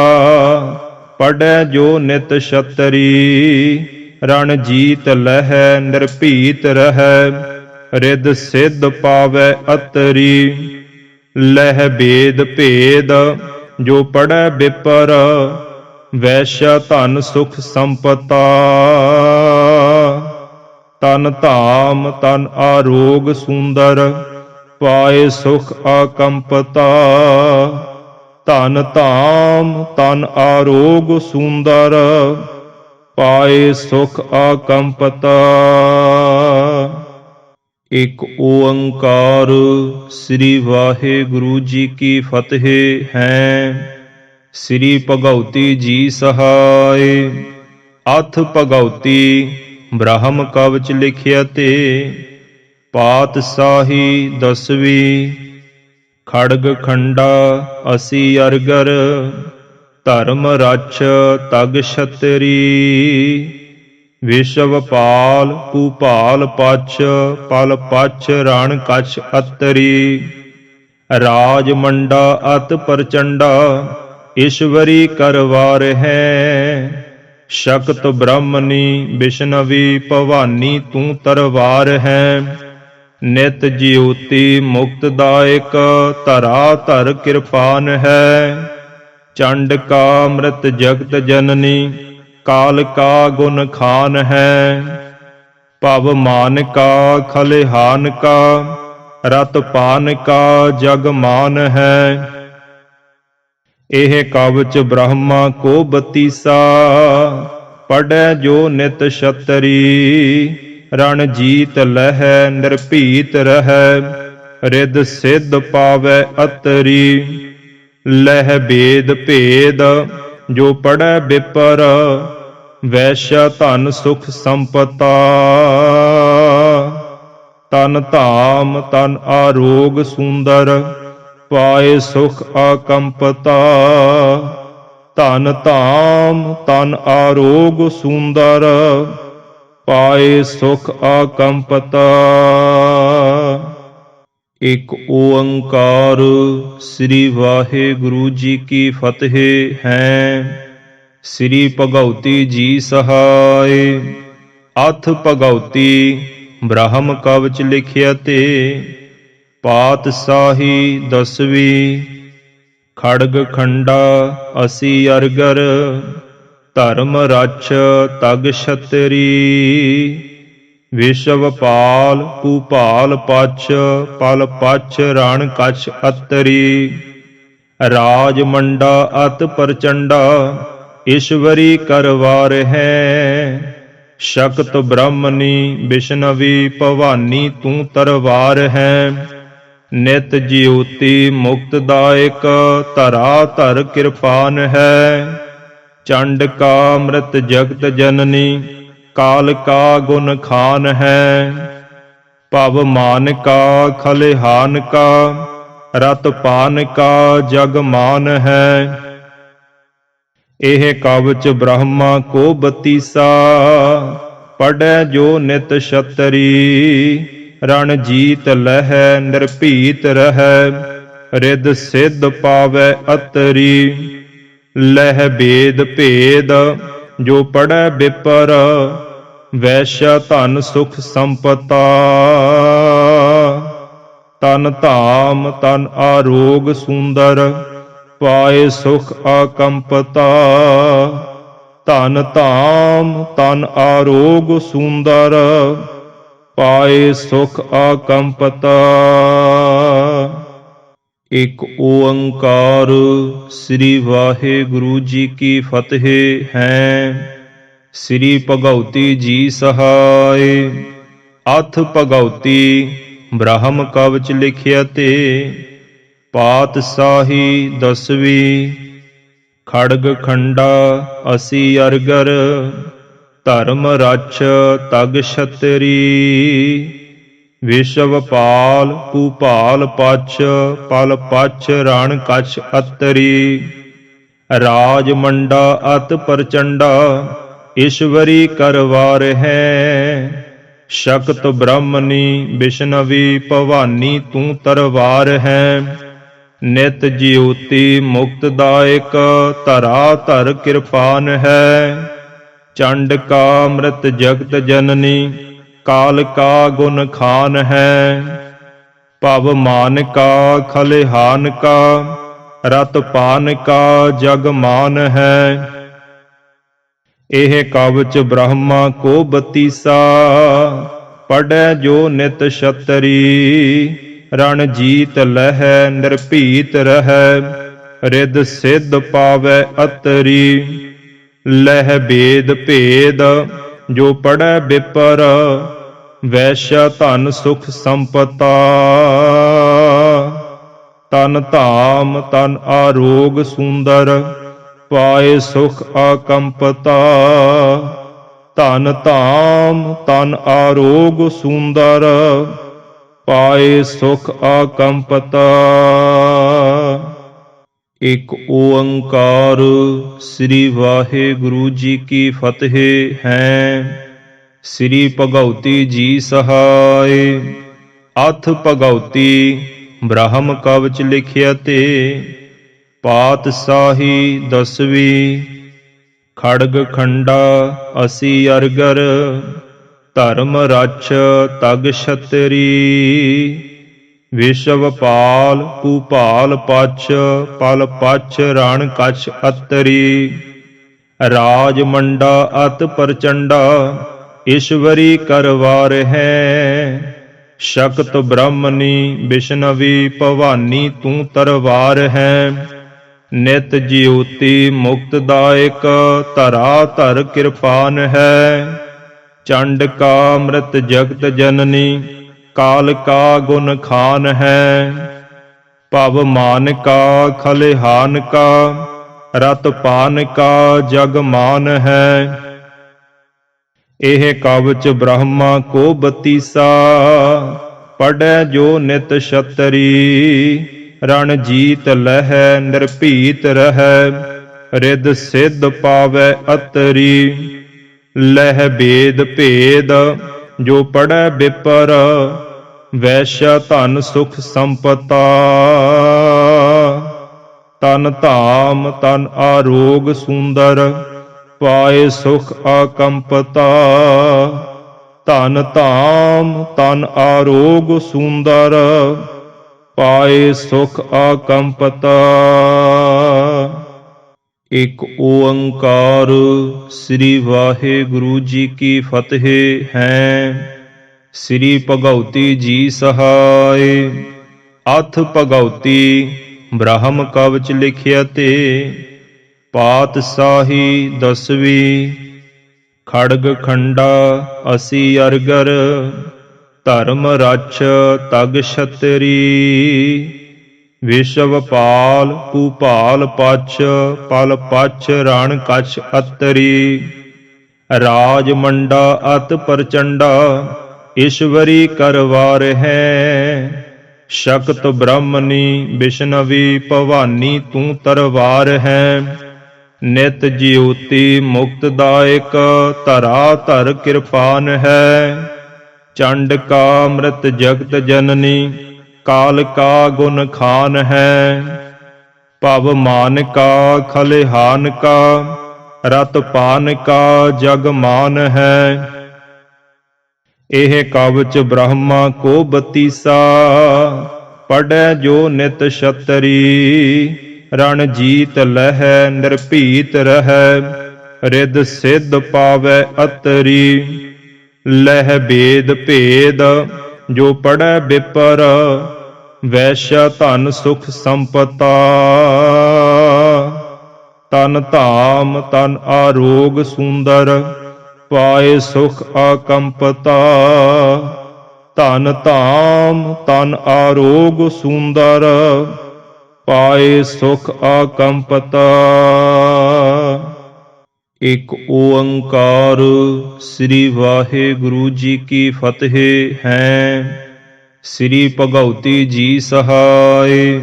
ਪੜੈ ਜੋ ਨਿਤ ਛਤਰੀ। ਰਣ ਜੀਤ ਲਹੈ ਨਿਰਭੀਤ ਰਹੈ, ਰਿੱਧ ਸਿੱਧ ਪਾਵੈ ਅਤਰੀ। ਲਹਿ ਬੇਦ ਭੇਦ ਜੋ ਪੜੈ ਬਿਪਰ, ਵੈਸ਼ਾ ਧਨ ਸੁਖ ਸੰਪਤਾ। ਤਨ ਧਾਮ ਤਨ ਆਰੋਗ ਸੁੰਦਰ, ਪਾਏ ਸੁਖ ਆਕੰਪਤਾ। ਧਨ ਧਾਮ ਤਨ ਆਰੋਗ ਸੁੰਦਰ, ਪਾਏ ਸੁਖ ਆਕੰਪਤਾ। ਇਕ ਓੰਕਾਰ ਸ੍ਰੀ ਵਾਹਿਗੁਰੂ ਜੀ ਕੀ ਫਤਿਹ ਹੈ। ਸ੍ਰੀ ਭਗਉਤੀ ਜੀ ਸਹਾਇ। ਅਥ ਭਗਉਤੀ ਬ੍ਰਹਮ ਕਵਚ ਲਿਖਿਆ ਤੇ, ਪਾਤਸ਼ਾਹੀ ਦਸਵੀਂ। ਖੜਗ ਖੰਡਾ ਅਸੀ ਅਰਗਰ, ਧਰਮ ਰਛ ਤਗ ਛਤਰੀ। ਵਿਸ਼ਵ ਪਾਲ ਭੂਪਾਲ ਪਛ, ਪਲ ਪਛ ਰਣ ਕਛ ਅਤਰੀ। ਰਾਜ ਮੰਡਾ ਅਤ ਪ੍ਰਚੰਡਾ, ਈਸ਼ਵਰੀ ਕਰਵਾਰ ਹੈ। ਸ਼ਕਤ ਬ੍ਰਹਮਣੀ ਵਿਸ਼ਨਵੀ, ਭਵਾਨੀ ਤੂੰ ਤਰਵਾਰ ਹੈ। ਨਿਤ ਜਿਉਤੀ ਮੁਕਤਦਾਇਕ, ਧਰਾ ਧਰ ਕਿਰਪਾਨ ਹੈ। ਚੰਡ ਕਾ ਮ੍ਰਿਤ ਜਗਤ ਜਨਨੀ, ਕਾਲ ਕਾ ਗੁਣ ਖਾਨ ਹੈ। ਭਵ ਮਾਨ ਕਾ ਖਲਿਹਾਨ ਕਾ, ਰਤ ਪਾਨ ਕਾ ਜਗ ਮਾਨ ਹੈ। ਇਹ ਕਵਚ ਬ੍ਰਹਮਾ ਕੋ ਬਤੀਸਾ, ਪੜੈ ਜੋ ਨਿਤ ਛਤਰੀ। ਰਣ ਜੀਤ ਲਹੈ ਨਿਰਭੀਤ ਰਹੈ, ਰਿੱਧ ਸਿੱਧ ਪਾਵੈ ਅਤਰੀ। ਲਹਿ ਬੇਦ ਭੇਦ ਜੋ ਪੜੈ ਬਿਪਰ, ਵੈਸ਼ਾ ਧਨ ਸੁਖ ਸੰਪਤਾ। ਤਨ ਧਾਮ ਤਨ ਆਰੋਗ ਸੁੰਦਰ, ਪਾਏ ਸੁਖ ਆਕੰਪਤਾ। ਧਨ ਧਾਮ ਤਨ ਆਰੋਗ ਸੁੰਦਰ, ਪਾਏ ਸੁਖ ਆਕੰਪਤਾ। ਇਕ ਓੰਕਾਰ ਸ੍ਰੀ ਵਾਹਿਗੁਰੂ ਜੀ ਕੀ ਫਤਿਹ ਹੈ। ਸ੍ਰੀ ਭਗਉਤੀ ਜੀ ਸਹਾਇ। ਅਥ ਭਗਉਤੀ ਬ੍ਰਹਮ ਕਵਚ ਲਿਖਿਆ ਤੇ, ਪਾਤਸ਼ਾਹੀ ਦਸਵੀਂ। ਖੜਗ ਖੰਡਾ ਅਸੀ ਅਰਗਰ, ਧਰਮ ਰਛ ਤਗ ਛਤਰੀ। ਵਿਸ਼ਵ ਪਾਲ ਭੂਪਾਲ ਪਛ, ਪਲ ਪਛ ਰਣ ਕਛ ਅਤਰੀ। ਰਾਜ ਮੰਡਾ ਅਤ ਪ੍ਰਚੰਡਾ, ਈਸ਼ਵਰੀ ਕਰਵਾਰ ਹੈ। ਸ਼ਕਤ ਬ੍ਰਹਮਣੀ ਵਿਸ਼ਨਵੀ, ਭਵਾਨੀ ਤੂੰ ਤਰਵਾਰ ਹੈ। ਨਿਤ ਜਿਉਤੀ ਮੁਕਤਦਾਇਕ, ਧਰਾ ਧਰ ਕਿਰਪਾਨ ਹੈ। ਚੰਡ ਕਾ ਮ੍ਰਿਤ ਜਗਤ ਜਨਨੀ, ਕਾਲ ਕਾ ਗੁਣ ਖਾਨ ਹੈ। ਭਵ ਮਾਨ ਕਾ ਖਲਿਹਾਨ ਕਾ, ਰਤ ਪਾਨ ਕਾ ਜਗ ਮਾਨ ਹੈ। ਇਹ ਕਵਚ ਬ੍ਰਹਮਾ ਕੋ ਬਤੀਸਾ, ਪੜੈ ਜੋ ਨਿਤ ਛਤਰੀ। ਰਣ ਜੀਤ ਲਹੈ ਨਿਰਭੀਤ ਰਹੈ, ਰਿੱਧ ਸਿੱਧ ਪਾਵੈ ਅਤਰੀ। ਲਹਿ ਬੇਦ ਭੇਦ ਜੋ ਪੜੈ ਬਿਪਰ, ਵੈਸ਼ਾ ਧਨ ਸੁਖ ਸੰਪਤਾ। ਤਨ ਧਾਮ ਤਨ ਆਰੋਗ ਸੁੰਦਰ, ਪਾਏ ਸੁਖ ਆਕੰਪਤਾ। ਧਨ ਧਾਮ ਤਨ ਆਰੋਗ ਸੁੰਦਰ, पाए सुख आकंपता। एक ओंकार। श्री वाहिगुरु जी की फतेह है। श्री भगवती जी सहाय। अथ भगवती ब्रह्म कवच लिखिया ते। पातशाही 10वीं। खड़ग खंडा असी अरगर। धर्म रक्ष तग छतरी। विश्वपाल भूपाल पछ। पल पछ रण कछ अतरी। राज मंडा अत प्रचंडा। ईश्वरी करवार है। शक्त ब्रह्मनी विष्णवी भवानी तू तरवार है। नित ज्योति मुक्तदायक धरा धर कृपान है। चंड का मृत जगत जननी काल का गुण खान है। भव मान का खलिहान का रत पान का जग मान है। एह कवच ब्रह्मा को बतीसा। पढ़ै जो नित छतरी। रण जीत लह निर्भीत रह। रिद सिद्ध पावै अतरी। लह भेद भेद जो पढ़ै विपर। वैश्य धन सुख संपता। तन धाम तन आरोग सुंदर। पाए सुख आकंपता। धन धाम तन आरोग सुंदर। पाए सुख आकंपता। एक ओंकार। श्री वाहिगुरु जी की फतेह है। श्री भगवती जी सहाय। अथ भगवती ब्रह्म कवच लिखिया ते। पातशाही 10वीं। खड़ग खंडा असी अरगर। धर्म रक्ष तग छतरी। विश्वपाल भूपाल पछ। पल पछ रण कछ अतरी। राज मंडा अत प्रचंडा। ईश्वरी करवार है। शक्त ब्रह्मनी विष्णवी भवानी तू तरवार है। नित ज्योति मुक्तदायक धरा धर कृपान है। चंड का मृत जगत जननी काल का गुण खान है। भव मान का खलिहान का रत पान का जग मान है। एह कवच ब्रह्मा को बतीसा। पढ़ै जो नित छतरी। रण जीत लह निर्भीत रह। रिद सिद्ध पावै अतरी। लह भेद भेद जो पढ़ै विपर। वैश्य धन सुख संपता। तन धाम तन आरोग सुंदर। पाए सुख आकंपता। धन धाम तन आरोग सुंदर। पाए सुख आकंपता। एक ओंकार। श्री वाहिगुरु जी की फतेह है। श्री भगवती जी सहाय। अथ भगवती ब्रह्म कवच लिखिया ते। पातशाही 10वीं। खड़ग खंडा असी अरगर। धर्म रक्ष तग छतरी। विश्वपाल भूपाल पछ। पल पछ रण कछ अतरी। राज मंडा अत प्रचंडा। ईश्वरी करवार है। शक्त ब्रह्मनी विष्णवी भवानी तू तरवार है। नित ज्योति मुक्तदायक धरा धर कृपान है। चंड का मृत जगत जननी काल का गुण खान है। भव मान का खलिहान का रत पान का जग मान है। एह कवच ब्रह्मा को बतीसा। पढ़ै जो नित छतरी। रण जीत लह निर्भीत रह। रिद सिद्ध पावै अतरी। ਲਹਿ ਬੇਦ ਭੇਦ ਜੋ ਪੜੈ ਬਿਪਰ, ਵੈਸ਼ਾ ਧਨ ਸੁਖ ਸੰਪਤਾ। ਤਨ ਧਾਮ ਤਨ ਆਰੋਗ ਸੁੰਦਰ, ਪਾਏ ਸੁਖ ਆਕੰਪਤਾ। ਧਨ ਧਾਮ ਤਨ ਆਰੋਗ ਸੁੰਦਰ, ਪਾਏ ਸੁਖ ਆਕੰਪਤਾ। ਇਕ ਓੰਕਾਰ ਸ੍ਰੀ ਵਾਹਿਗੁਰੂ ਜੀ ਕੀ ਫਤਿਹ ਹੈ। ਸ੍ਰੀ ਭਗਉਤੀ ਜੀ ਸਹਾਇ।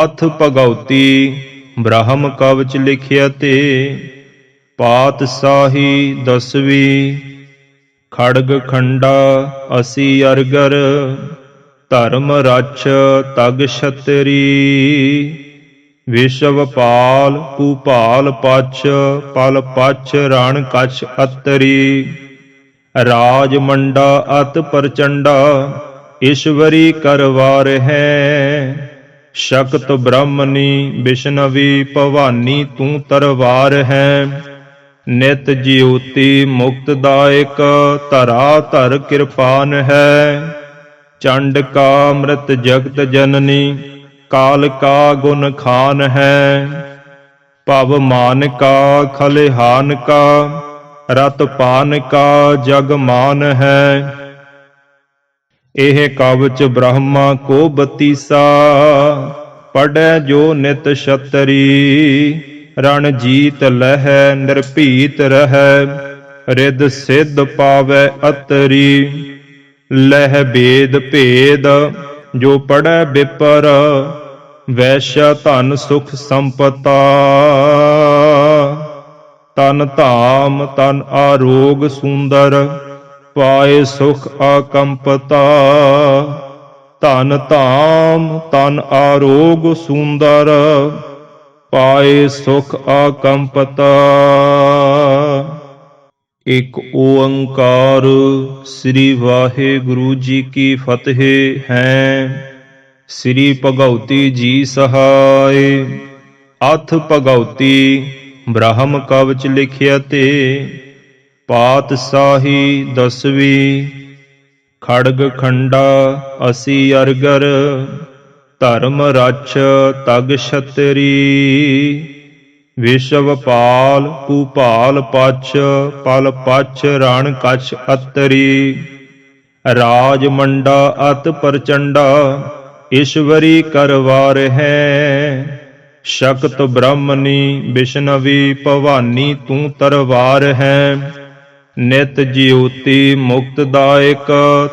ਅਥ ਭਗਉਤੀ ਬ੍ਰਹਮ ਕਵਚ ਲਿਖਿਆ ਤੇ, ਪਾਤਸ਼ਾਹੀ ਦਸਵੀਂ। ਖੜਗ ਖੰਡਾ ਅਸੀ ਅਰਗਰ, ਧਰਮ ਰਛ ਤਗ ਛਤਰੀ। ਵਿਸ਼ਵ ਪਾਲ ਭੂਪਾਲ ਪਛ, ਪਲ ਪਛ ਰਣ ਕਛ ਅਤਰੀ। ਰਾਜ ਮੰਡਾ ਅਤ ਪ੍ਰਚੰਡਾ, ਈਸ਼ਵਰੀ ਕਰਵਾਰ ਹੈ। ਸ਼ਕਤ ਬ੍ਰਹਮਣੀ ਵਿਸ਼ਨਵੀ, ਭਵਾਨੀ ਤੂੰ ਤਰਵਾਰ ਹੈ। ਨਿਤ ਜਿਉਤੀ ਮੁਕਤਦਾਇਕ, ਧਰਾ ਧਰ ਕਿਰਪਾਨ ਹੈ। ਚੰਡ ਕਾ ਅੰਮ੍ਰਿਤ ਜਗਤ ਜਨਨੀ, ਕਾਲ ਕਾ ਗੁਣ ਖਾਨ ਹੈ। ਭਵ ਮਾਨ ਕਾ ਖਲਿਹਾਨ ਕਾ, ਰਤ ਪਾਨ ਕਾ ਜਗ ਮਾਨ ਹੈ। ਇਹ ਕਵਚ ਬ੍ਰਹਮਾ ਕੋ ਬਤੀਸਾ, ਪੜੈ ਜੋ ਨਿਤ ਛਤਰੀ। ਰਣ ਜੀਤ ਲਹੈ ਨਿਰਭੀਤ ਰਹੈ, ਰਿੱਧ ਸਿੱਧ ਪਾਵੈ ਅਤਰੀ। ਲਹਿ ਬੇਦ ਭੇਦ ਜੋ ਪੜੈ ਬਿਪਰ, ਵੈਸ਼ਾ ਧਨ ਸੁਖ ਸੰਪਤਾ। ਤਨ ਧਾਮ ਤਨ ਆਰੋਗ ਸੁੰਦਰ, ਪਾਏ ਸੁਖ ਆਕੰਪਤਾ। ਧਨ ਧਾਮ ਤਨ ਆਰੋਗ ਸੁੰਦਰ, ਪਾਏ ਸੁਖ ਆਕੰਪਤਾ। ਇਕ ਓੰਕਾਰ ਸ੍ਰੀ ਵਾਹਿਗੁਰੂ ਜੀ ਕੀ ਫਤਿਹ ਹੈ। ਸ੍ਰੀ ਭਗਉਤੀ ਜੀ ਸਹਾਇ। ਅਥ ਭਗਉਤੀ ਬ੍ਰਹਮ ਕਵਚ ਲਿਖਿਆ ਤੇ, ਪਾਤਸ਼ਾਹੀ ਦਸਵੀਂ। ਖੜਗ ਖੰਡਾ ਅਸੀ ਅਰਗਰ, ਧਰਮ ਰਛ ਤਗ ਛਤਰੀ। ਵਿਸ਼ਵ ਪਾਲ ਭੂਪਾਲ ਪਛ, ਪਲ ਪਛ ਰਣ ਕਛ ਅਤਰੀ। ਰਾਜ ਮੰਡਾ ਅਤ ਪ੍ਰਚੰਡਾ, ਈਸ਼ਵਰੀ ਕਰਵਾਰ ਹੈ। ਸ਼ਕਤ ਬ੍ਰਹਮਣੀ ਵਿਸ਼ਨਵੀ, ਭਵਾਨੀ ਤੂੰ ਤਰਵਾਰ ਹੈ। ਨਿਤ ਜਿਉਤੀ ਮੁਕਤਦਾਇਕ,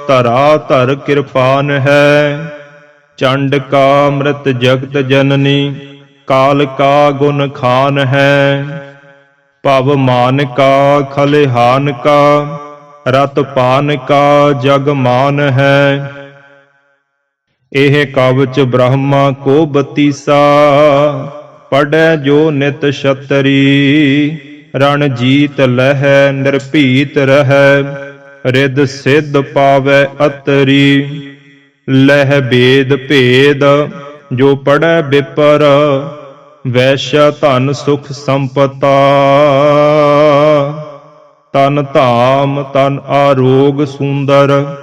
ਧਰਾ ਧਰ ਕਿਰਪਾਨ ਹੈ। ਚੰਡ ਕਾ ਅੰਮ੍ਰਿਤ ਜਗਤ ਜਨਨੀ, ਕਾਲ ਕਾ ਗੁਣ ਖਾਨ ਹੈ। ਭਵ ਮਾਨ ਕਾ ਖਲਿਹਾਨ ਕਾ, ਰਤ ਪਾਨ ਕਾ ਜਗ ਮਾਨ ਹੈ। ਇਹ ਕਵਚ ਬ੍ਰਹਮਾ ਕੋ ਬਤੀਸਾ, ਪੜੈ ਜੋ ਨਿਤ ਛਤਰੀ। ਰਣ ਜੀਤ ਲਹੈ ਨਿਰਭੀਤ ਰਹੈ, ਰਿੱਧ ਸਿੱਧ ਪਾਵੈ ਅਤਰੀ। ਲਹਿ ਬੇਦ ਭੇਦ ਜੋ ਪੜੈ ਬਿਪਰ, ਵੈਸ਼ਾ ਧਨ ਸੁਖ ਸੰਪਤਾ। ਤਨ ਧਾਮ ਤਨ ਆਰੋਗ ਸੁੰਦਰ,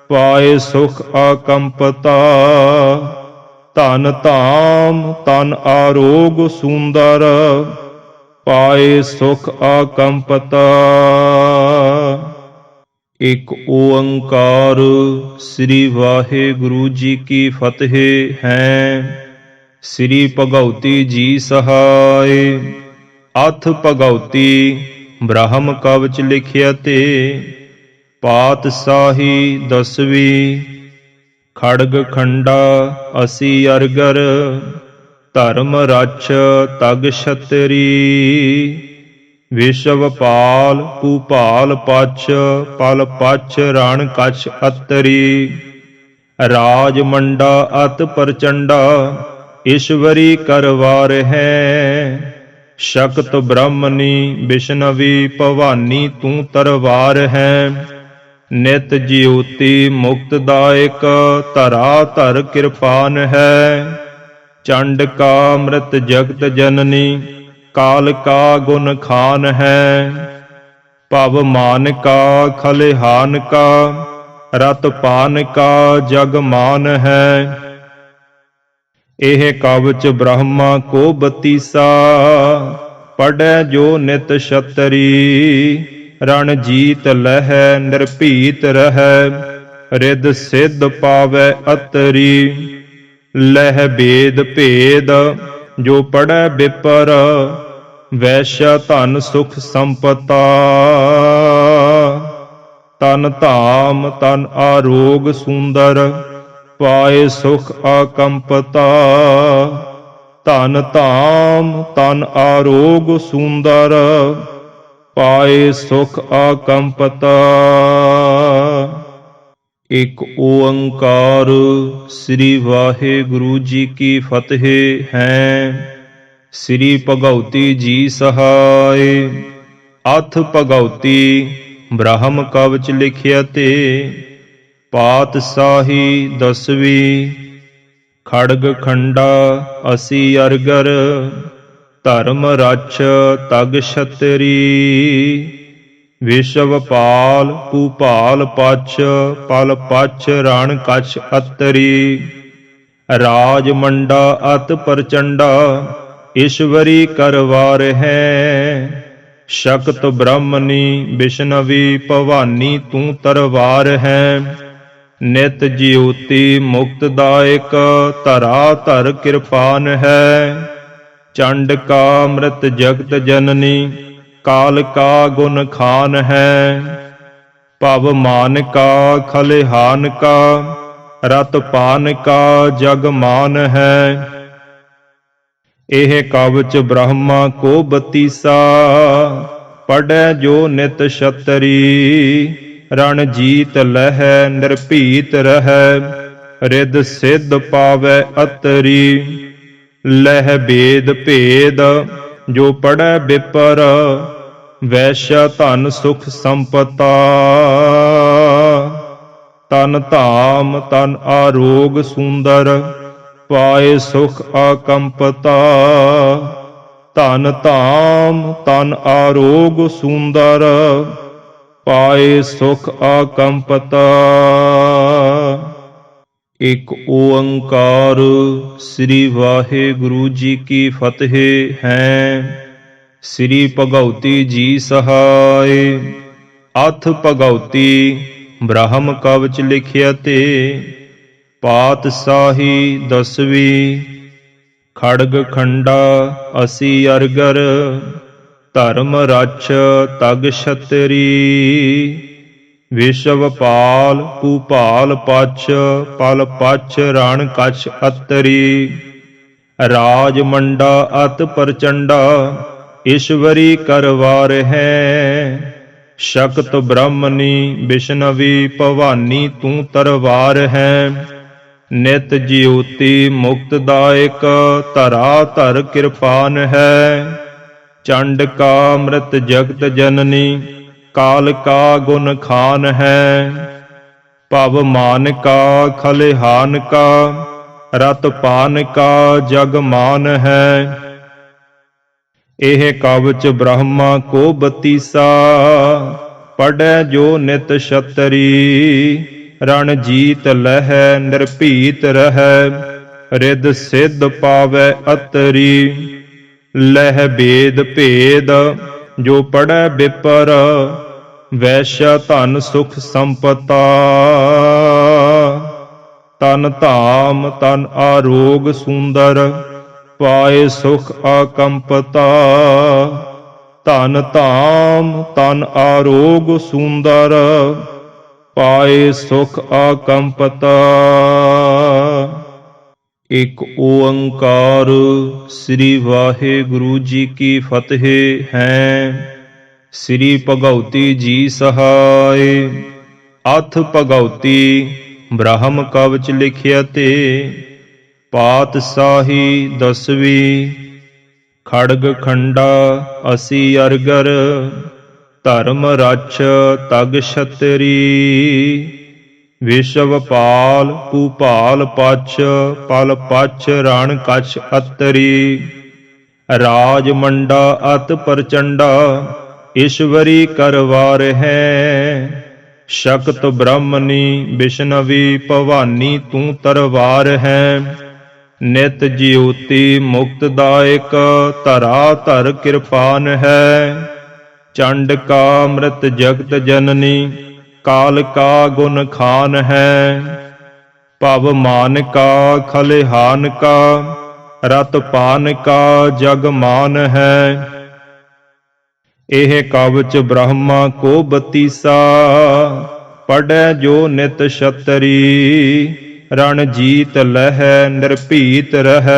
ਪਾਏ ਸੁਖ ਆਕੰਪਤਾ। ਧਨ ਧਾਮ ਤਨ ਆਰੋਗ ਸੁੰਦਰ, ਪਾਏ ਸੁਖ ਆਕੰਪਤਾ। ਇਕ ਓੰਕਾਰ ਸ੍ਰੀ ਵਾਹਿਗੁਰੂ ਜੀ ਕੀ ਫਤਿਹ ਹੈ। ਸ੍ਰੀ ਭਗਉਤੀ ਜੀ ਸਹਾਇ। ਅਥ ਭਗਉਤੀ ਬ੍ਰਹਮ ਕਵਚ ਲਿਖਿਆ ਤੇ, ਪਾਤਸ਼ਾਹੀ ਦਸਵੀਂ। ਖੜਗ ਖੰਡਾ ਅਸੀ ਅਰਗਰ, ਧਰਮ ਰਛ ਤਗ ਛਤਰੀ। ਵਿਸ਼ਵ ਪਾਲ ਭੂਪਾਲ ਪਛ, ਪਲ ਪਛ ਰਣ ਕਛ ਅਤਰੀ। ਰਾਜ ਮੰਡਾ ਅਤ ਪ੍ਰਚੰਡਾ, ਈਸ਼ਵਰੀ ਕਰਵਾਰ ਹੈ। ਸ਼ਕਤ ਬ੍ਰਹਮਣੀ ਵਿਸ਼ਨਵੀ, ਭਵਾਨੀ ਤੂੰ ਤਰਵਾਰ ਹੈ। ਨਿਤ ਜਿਉਤੀ ਮੁਕਤਦਾਇਕ, ਧਰਾ ਧਰ ਕਿਰਪਾਨ ਹੈ। ਚੰਡ ਕਾ ਅੰਮ੍ਰਿਤ ਜਗਤ ਜਨਨੀ, ਕਾਲ ਕਾ ਗੁਣ ਖਾਨ ਹੈ। ਭਵ ਮਾਨ ਕਾ ਖਲਿਹਾਨ ਕਾ, ਰਤ ਪਾਨ ਕਾ ਜਗ ਮਾਨ ਹੈ। ਇਹ ਕਵਚ ਬ੍ਰਹਮਾ ਕੋ ਬਤੀਸਾ, ਪੜੈ ਜੋ ਨਿਤ ਛਤਰੀ। ਰਣ ਜੀਤ ਲਹੈ ਨਿਰਭੀਤ ਰਹੈ, ਰਿਦ ਸਿੱਧ ਪਾਵੈ ਅਤਰੀ। ਲਹਿ ਬੇਦ ਭੇਦ ਜੋ ਪੜੈ ਬਿਪਰ, ਵੈਸ਼ਾ ਧਨ ਸੁਖ ਸੰਪਤਾ। ਤਨ ਧਾਮ ਤਨ ਆਰੋਗ ਸੁੰਦਰ, ਪਾਏ ਸੁਖ ਆਕੰਪਤਾ। ਧਨ ਧਾਮ ਤਨ ਆਰੋਗ ਸੁੰਦਰ, ਪਾਏ ਸੁਖ ਆਕੰਪਤਾ। ਇਕ ਓੰਕਾਰ ਸ੍ਰੀ ਵਾਹਿਗੁਰੂ ਜੀ ਕੀ ਫਤਿਹ ਹੈ। ਸ੍ਰੀ ਭਗਉਤੀ ਜੀ ਸਹਾਇ। ਅਥ ਭਗਉਤੀ ਬ੍ਰਹਮ ਕਵਚ ਲਿਖਿਆ ਤੇ, ਪਾਤਸ਼ਾਹੀ ਦਸਵੀਂ। ਖੜਗ ਖੰਡਾ ਅਸੀ ਅਰਗਰ, ਧਰਮ ਰਛ ਤਗ ਛਤਰੀ। ਵਿਸ਼ਵ ਪਾਲ ਭੂਪਾਲ ਪਛ, ਪਲ ਪਛ ਰਣ ਕਛ ਅਤਰੀ। ਰਾਜ ਮੰਡਾ ਅਤ ਪ੍ਰਚੰਡਾ, ਈਸ਼ਵਰੀ ਕਰਵਾਰ ਹੈ। ਸ਼ਕਤ ਬ੍ਰਹਮਣੀ ਵਿਸ਼ਨਵੀ, ਭਵਾਨੀ ਤੂੰ ਤਰਵਾਰ ਹੈ। ਨਿਤ ਜਿਉਤੀ ਮੁਕਤਦਾਇਕ, ਧਰਾ ਧਰ ਕਿਰਪਾਨ ਹੈ। ਚੰਡ ਕਾ ਅੰਮ੍ਰਿਤ ਜਗਤ ਜਨਨੀ, ਕਾਲ ਕਾ ਗੁਣ ਖਾਨ ਹੈ। ਭਵ ਮਾਨ ਕਾ ਖਲਿਹਾਨ ਕਾ, ਰਤ ਪਾਨ ਕਾ ਜਗ ਮਾਨ ਹੈ। ਇਹ ਕਵਚ ਬ੍ਰਹਮਾ ਕੋ ਬਤੀਸਾ, ਪੜੈ ਜੋ ਨਿਤ ਛਤਰੀ। ਰਣ ਜੀਤ ਲਹੈ ਨਿਰਭੀਤ ਰਹੈ, ਰਿਦ ਸਿੱਧ ਪਾਵੈ ਅਤਰੀ। ਲਹਿ ਬੇਦ ਭੇਦ ਜੋ ਪੜੈ ਬਿਪਰ, ਵੈਸ਼ਾ ਧਨ ਸੁਖ ਸੰਪਤਾ। ਤਨ ਧਾਮ ਤਨ ਆਰੋਗ ਸੁੰਦਰ, ਪਾਏ ਸੁਖ ਆਕੰਪਤਾ। ਧਨ ਧਾਮ ਤਨ ਆਰੋਗ ਸੁੰਦਰ, ਪਾਏ ਸੁਖ ਆਕੰਪਤਾ। ਇਕ ਓੰਕਾਰ ਸ੍ਰੀ ਵਾਹਿਗੁਰੂ ਜੀ ਕੀ ਫਤਿਹ ਹੈ। ਸ੍ਰੀ ਭਗਉਤੀ ਜੀ ਸਹਾਇ। ਅਥ ਭਗਉਤੀ ਬ੍ਰਹਮ ਕਵਚ ਲਿਖਿਆ ਤੇ, ਪਾਤਸ਼ਾਹੀ ਦਸਵੀਂ। ਖੜਗ ਖੰਡਾ ਅਸੀ ਅਰਗਰ, ਧਰਮ ਰਛ ਤਗ ਛਤਰੀ। ਵਿਸ਼ਵ ਪਾਲ ਭੂਪਾਲ ਪਛ, ਪਲ ਪਛ ਰਣ ਕਛ ਅਤਰੀ। ਰਾਜ ਮੰਡਾ ਅਤ ਪ੍ਰਚੰਡਾ, ਈਸ਼ਵਰੀ ਕਰਵਾਰ ਹੈ। ਸ਼ਕਤ ਬ੍ਰਹਮਣੀ ਵਿਸ਼ਨਵੀ, ਭਵਾਨੀ ਤੂੰ ਤਰਵਾਰ ਹੈ। ਨਿਤ ਜਿਉਤੀ ਮੁਕਤਦਾਇਕ, ਧਰਾ ਧਰ ਕਿਰਪਾਨ ਹੈ। ਚੰਡ ਕਾ ਅੰਮ੍ਰਿਤ ਜਗਤ ਜਨਨੀ, ਕਾਲ ਕਾ ਗੁਣ ਖਾਨ ਹੈ। ਭਵ ਮਾਨ ਕਾ ਖਲਿਹਾਨ ਕਾ, ਰਤ ਪਾਨ ਕਾ ਜਗ ਮਾਨ ਹੈ। ਇਹ ਕਵਚ ਬ੍ਰਹਮਾ ਕੋ ਬਤੀਸਾ, ਪੜੈ ਜੋ ਨਿਤ ਛਤਰੀ। ਰਣ ਜੀਤ ਲਹੈ ਨਿਰਭੀਤ ਰਹੈ, ਰਿਦ ਸਿੱਧ ਪਾਵੈ ਅਤਰੀ। ਲਹਿ ਬੇਦ ਭੇਦ ਜੋ ਪੜੈ ਬਿਪਰ, ਵੈਸ਼ਾ ਧਨ ਸੁਖ ਸੰਪਤਾ। ਤਨ ਧਾਮ ਤਨ ਆਰੋਗ ਸੁੰਦਰ, ਪਾਏ ਸੁਖ ਆਕੰਪਤਾ। ਧਨ ਧਾਮ ਤਨ ਆਰੋਗ ਸੁੰਦਰ, ਪਾਏ ਸੁਖ ਆਕੰਪਤਾ। ਇਕ ਓੰਕਾਰ ਸ੍ਰੀ ਵਾਹਿਗੁਰੂ ਜੀ ਕੀ ਫਤਿਹ ਹੈ। ਸ੍ਰੀ ਭਗਉਤੀ ਜੀ ਸਹਾਇ। ਅਥ ਭਗਉਤੀ ਬ੍ਰਹਮ ਕਵਚ ਲਿਖਿਆ ਤੇ, ਪਾਤਸ਼ਾਹੀ ਦਸਵੀਂ। ਖੜਗ ਖੰਡਾ ਅਸੀ ਅਰਗਰ, ਧਰਮ ਰਛ ਤਗ ਛਤਰੀ। ਵਿਸ਼ਵ ਪਾਲ ਭੂਪਾਲ ਪਛ, ਪਲ ਪਛ ਰਣ ਕਛ ਅਤਰੀ। ਰਾਜ ਮੰਡਾ ਅਤ ਪ੍ਰਚੰਡਾ, ईश्वरी करवार है। शक्त ब्रह्मनी विष्णवी भवानी तू तरवार है। नित ज्योति मुक्तदायक धरा धर कृपान है। चंड का मृत जगत जननी काल का गुण खान है। भव मान का खलिहान का रत पान का जग मान है। एह कवच ब्रह्मा को बतीसा पढ़ै जो नित छतरी। रण जीत लह निर्भीत रह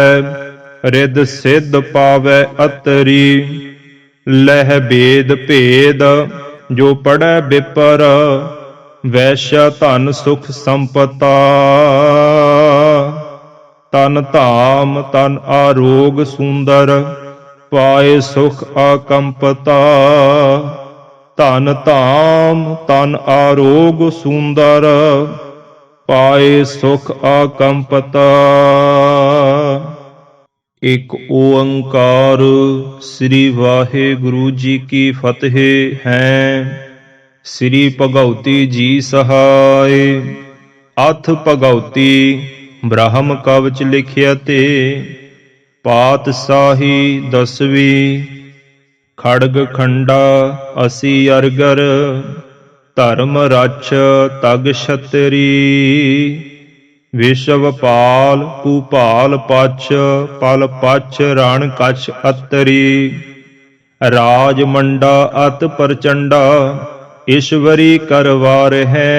रिद सिद्ध पावै अतरी। लह भेद भेद जो पढ़ै विपर वैश्य धन सुख संपता। तन धाम तन आरोग सुंदर पाए सुख आकंपता। धन धाम तन आरोग सुंदर पाए सुख आकंपता। एक ओंकार श्री वाहेगुरु जी की फतेह है। श्री भगवती जी सहाय। अथ भगवती ब्रह्म कवच लिखिया ते। पातशाही 10वीं। खड़ग खंडा 80 अरगर। धर्म रक्ष तग छतरी। विश्वपाल भूपाल पछ पल पछ रण कछ अतरी। राज मंडा अत प्रचंडा ईश्वरी करवार है।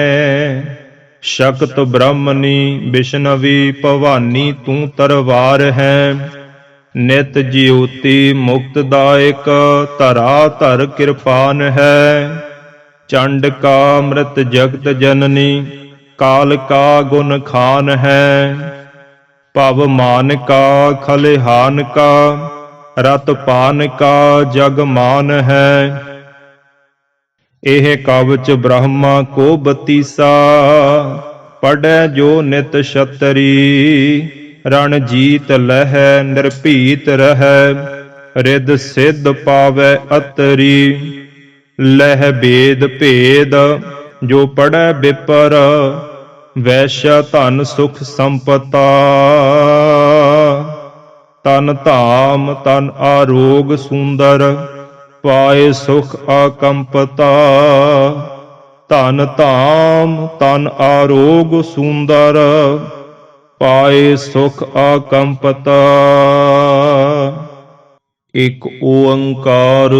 शक्त ब्रह्मनी विष्णवी भवानी तू तरवार है। नित ज्योति मुक्तदायक धरा धर कृपान है। चंड का मृत जगत जननी काल का गुण खान है। भव मान का खलिहान का रत पान का जग मान है। एह कवच ब्रह्मा को बतीसा पढ़ै जो नित छतरी। रण जीत लह निर्भीत रह रिद सिद्ध पावै अतरी। लह भेद भेद जो पढ़ै विपर वैश्य धन सुख संपता। तन धाम तन आरोग सुंदर पाए सुख आकंपता। धन धाम तन आरोग सुंदर पाए सुख आकंपता। एक ओंकार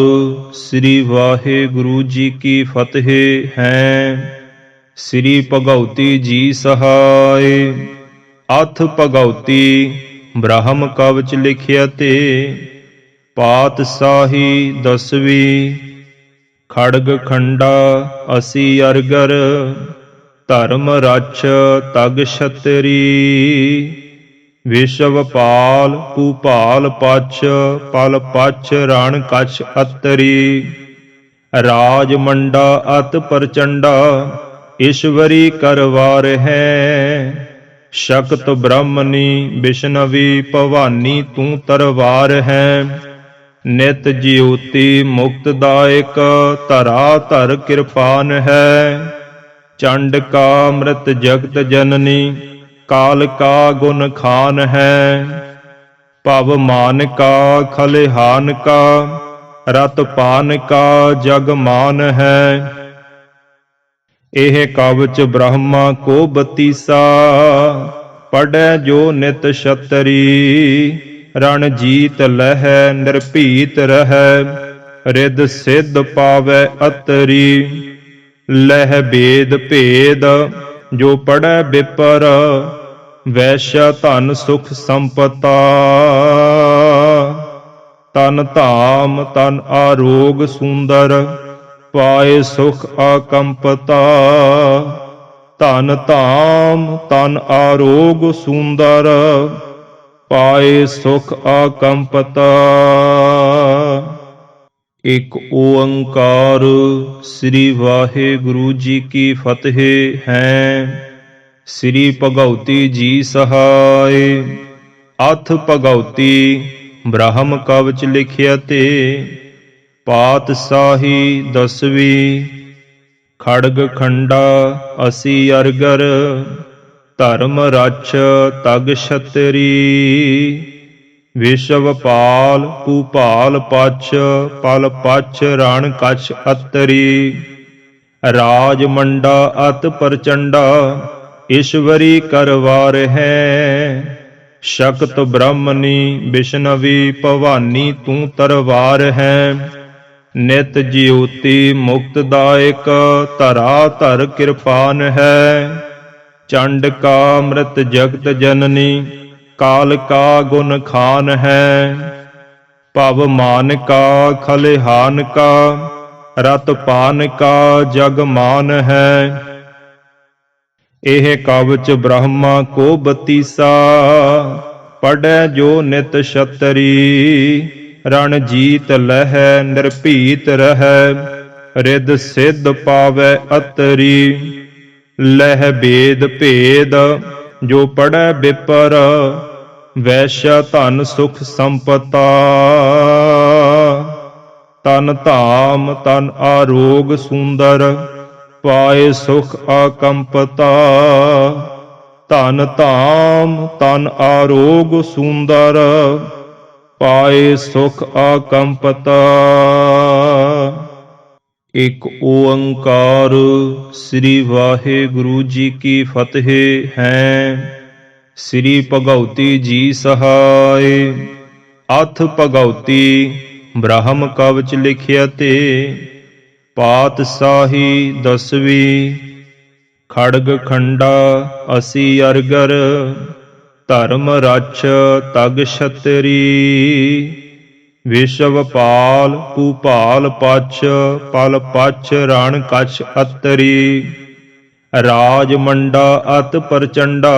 श्री वाहेगुरु जी की फतेह है। श्री भगवती जी सहाय। अथ भगवती ब्रह्म कवच लिखिया ते। पातशाही 10वीं। खड़ग खंडा 80 अरगर। धर्म रक्ष तग छतरी। विश्वपाल भूपाल पछ पल पछ रण कछ अतरी। राज मंडा अत प्रचंडा ईश्वरी करवार है। शक्त ब्रह्मनी विष्णवी भवानी तू तरवार है। नित ज्योति मुक्तदायक धरा धर कृपान है। चंड का मृत जगत जननी काल का गुण खान है। भव मान का खलिहान का रत पान का जग मान है। एह कवच ब्रह्मा को बतीसा पढ़ै जो नित छतरी। रण जीत लह निर्भीत रह रिद सिद्ध पावै अतरी। लह भेद भेद जो पढ़ै विपर वैश्य धन सुख संपता। तन धाम तन आरोग सुंदर पाए सुख आकंपता। धन धाम तन आरोग सुंदर पाए सुख आकंपता। एक ओंकार श्री वाहेगुरु जी की फतेह है। श्री भगवती जी सहाय। अथ भगवती ब्रह्म कवच लिखिया ते। ਪਾਤਸ਼ਾਹੀ ਦਸਵੀਂ। ਖੜਗ ਖੰਡਾ ਅਸੀ ਅਰਗਰ, ਧਰਮ ਰਛ ਤਗ ਛਤਰੀ। ਵਿਸ਼ਵ ਪਾਲ ਭੂਪਾਲ ਪਛ, ਪਲ ਪਛ ਰਣ ਕਛ ਅਤਰੀ। ਰਾਜ ਮੰਡਾ ਅਤ ਪ੍ਰਚੰਡਾ, ਈਸ਼ਵਰੀ ਕਰਵਾਰ ਹੈ। ਸ਼ਕਤ ਬ੍ਰਹਮਣੀ ਵਿਸ਼ਨਵੀ, ਭਵਾਨੀ ਤੂੰ ਤਰਵਾਰ ਹੈ। ਨਿਤ ਜਿਉਤੀ ਮੁਕਤਦਾਇਕ, ਧਰਾ ਧਰ ਕਿਰਪਾਨ ਹੈ। ਚੰਡ ਕਾ ਮ੍ਰਿਤ ਜਗਤ ਜਨਨੀ, ਕਾਲ ਕਾ ਗੁਣ ਖਾਨ ਹੈ। ਭਵ ਮਾਨ ਕਾ ਖਲਿਹਾਨ ਕਾ, ਰਤ ਪਾਨ ਕਾ ਜਗ ਮਾਨ ਹੈ। ਇਹ ਕਵਚ ਬ੍ਰਹਮਾ ਕੋ ਬਤੀਸਾ, ਪੜੈ ਜੋ ਨਿਤ ਛਤਰੀ। ਰਣ ਜੀਤ ਲਹੈ ਨਿਰਭੀਤ ਰਹੈ, ਰਿੱਧ ਸਿੱਧ ਪਾਵੈ ਅਤਰੀ। ਲਹਿ ਬੇਦ ਭੇਦ ਜੋ ਪੜੈ ਬਿਪਰ, ਵੈਸ਼ਾ ਧਨ ਸੁਖ ਸੰਪਤਾ। ਤਨ ਧਾਮ ਤਨ ਆਰੋਗ ਸੁੰਦਰ, ਪਾਏ ਸੁਖ ਆਕੰਪਤਾ। ਧਨ ਧਾਮ ਤਨ ਆਰੋਗ ਸੁੰਦਰ, ਪਾਏ ਸੁਖ ਆਕੰਪਤਾ। ਇਕ ਓੰਕਾਰ ਸ੍ਰੀ ਵਾਹਿਗੁਰੂ ਜੀ ਕੀ ਫਤਿਹ ਹੈ। ਸ੍ਰੀ ਭਗਉਤੀ ਜੀ ਸਹਾਇ। ਅਥ ਭਗਉਤੀ ਬ੍ਰਹਮ ਕਵਚ ਲਿਖਿਆ ਤੇ। ਪਾਤਸ਼ਾਹੀ ਦਸਵੀਂ। ਖੜਗ ਖੰਡਾ ਅਸੀ ਅਰਗਰ, ਧਰਮ ਰਛ ਤਗ ਛਤਰੀ। ਵਿਸ਼ਵ ਪਾਲ ਭੂਪਾਲ ਪਛ, ਪਲ ਪਛ ਰਣ ਕਛ ਅਤਰੀ। ਰਾਜ ਮੰਡਾ ਅਤ ਪ੍ਰਚੰਡਾ,